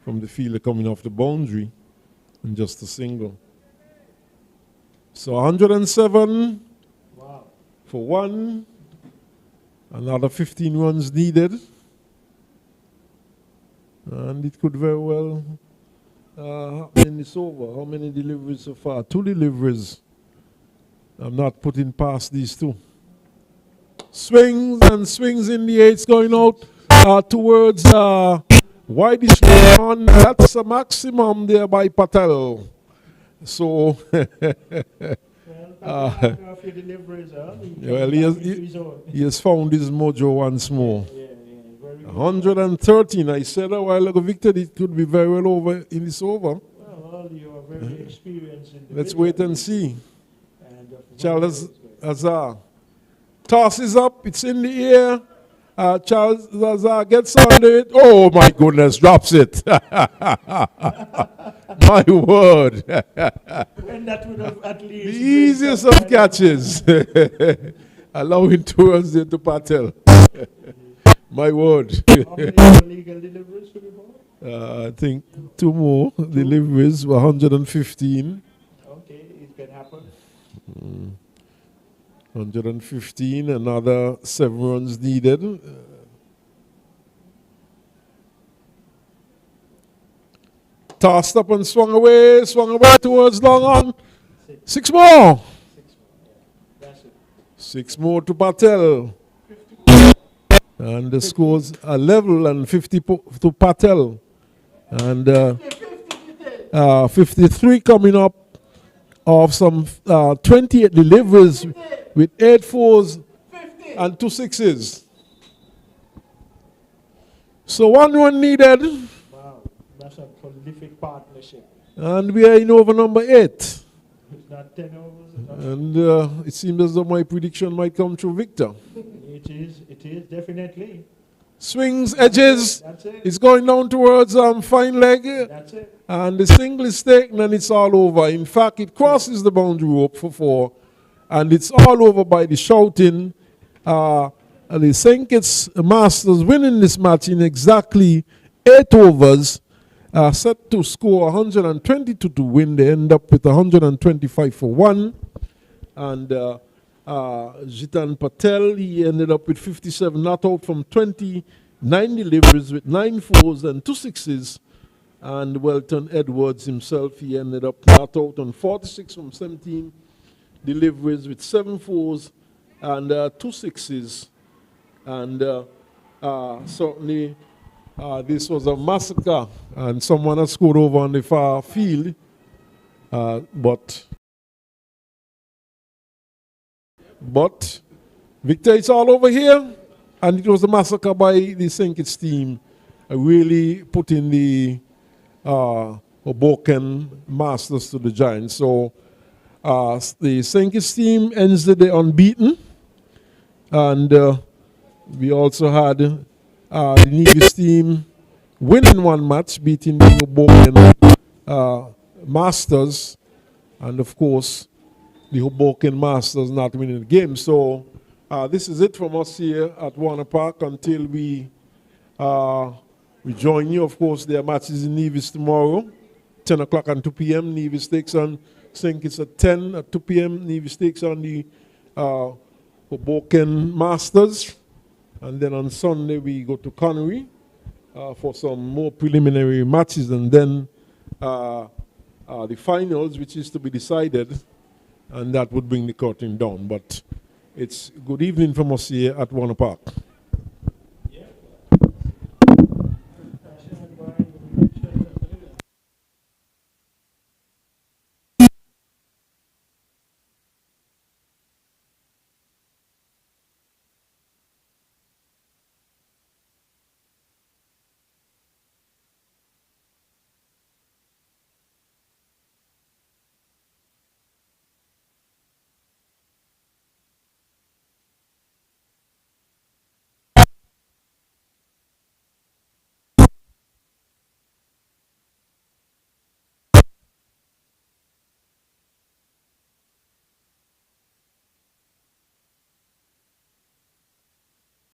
from the fielder coming off the boundary. And just a single. So 107 Wow. for 1. Another 15 runs needed. And it could very well happen in this over. How many deliveries so far? 2 deliveries. I'm not putting past these 2. Swings and swings in the 8s going out towards wideish on. That's a maximum there by Patel. So, Well, he has found his mojo once more. Yeah, very good. 113. I said a while ago, Victor, it could be very well over in this over. Well, you are very experienced in the Let's wait and see. And Charles Azar tosses up. It's in the air. Charles Azar gets under it. Oh my goodness, drops it. My word. when that would have at least The easiest of catches. Allowing 2 runs there to Patel. My word. How many illegal deliveries to the ball? I think 2 more deliveries were 115. Okay, it can happen. 115, another 7 runs needed. Tossed up and swung away towards long on. 6 more. That's it. 6 more to Patel. And the scores are level and 50 to Patel. And 53 coming up of some 28 deliveries with 8 4s and 2 6s. So 1 run needed. Wow, that's a prolific partnership. And we are in over number 8. It's not 10 overs. And it seems as though my prediction might come true, Victor. It is, definitely. Swings, edges. That's it. It's going down towards fine leg. That's it. And the single is taken and it's all over. In fact, it crosses the boundary rope for 4. And it's all over by the shouting. The St. Kitts Masters winning this match in exactly 8 overs. Set to score 122 to win. They end up with 125 for 1. And Jitan Patel, he ended up with 57 not out from 29 deliveries with 9 4s and 2 6s. And Welton Edwards himself, he ended up not out on 46 from 17 deliveries with 7 4s and 2 6s. And certainly this was a massacre, and someone has scored over on the far field. But Victor, it's all over here, and it was a massacre by the St. Kitts team, really putting the Hoboken Masters to the Giants. So the St. Kitts team ends the day unbeaten, and we also had the Nevis team winning 1 match, beating the Hoboken Masters, and of course the Hoboken Masters not winning the game. So this is it from us here at Warner Park until we join you. Of course, there are matches in Nevis tomorrow, 10 o'clock and 2 p.m. Nevis takes on St. Kitts at 10 at 2 p.m. Nevis takes on the Hoboken Masters. And then on Sunday, we go to Connery for some more preliminary matches. And then the finals, which is to be decided. And that would bring the curtain down. But it's good evening from us here at Warner Park.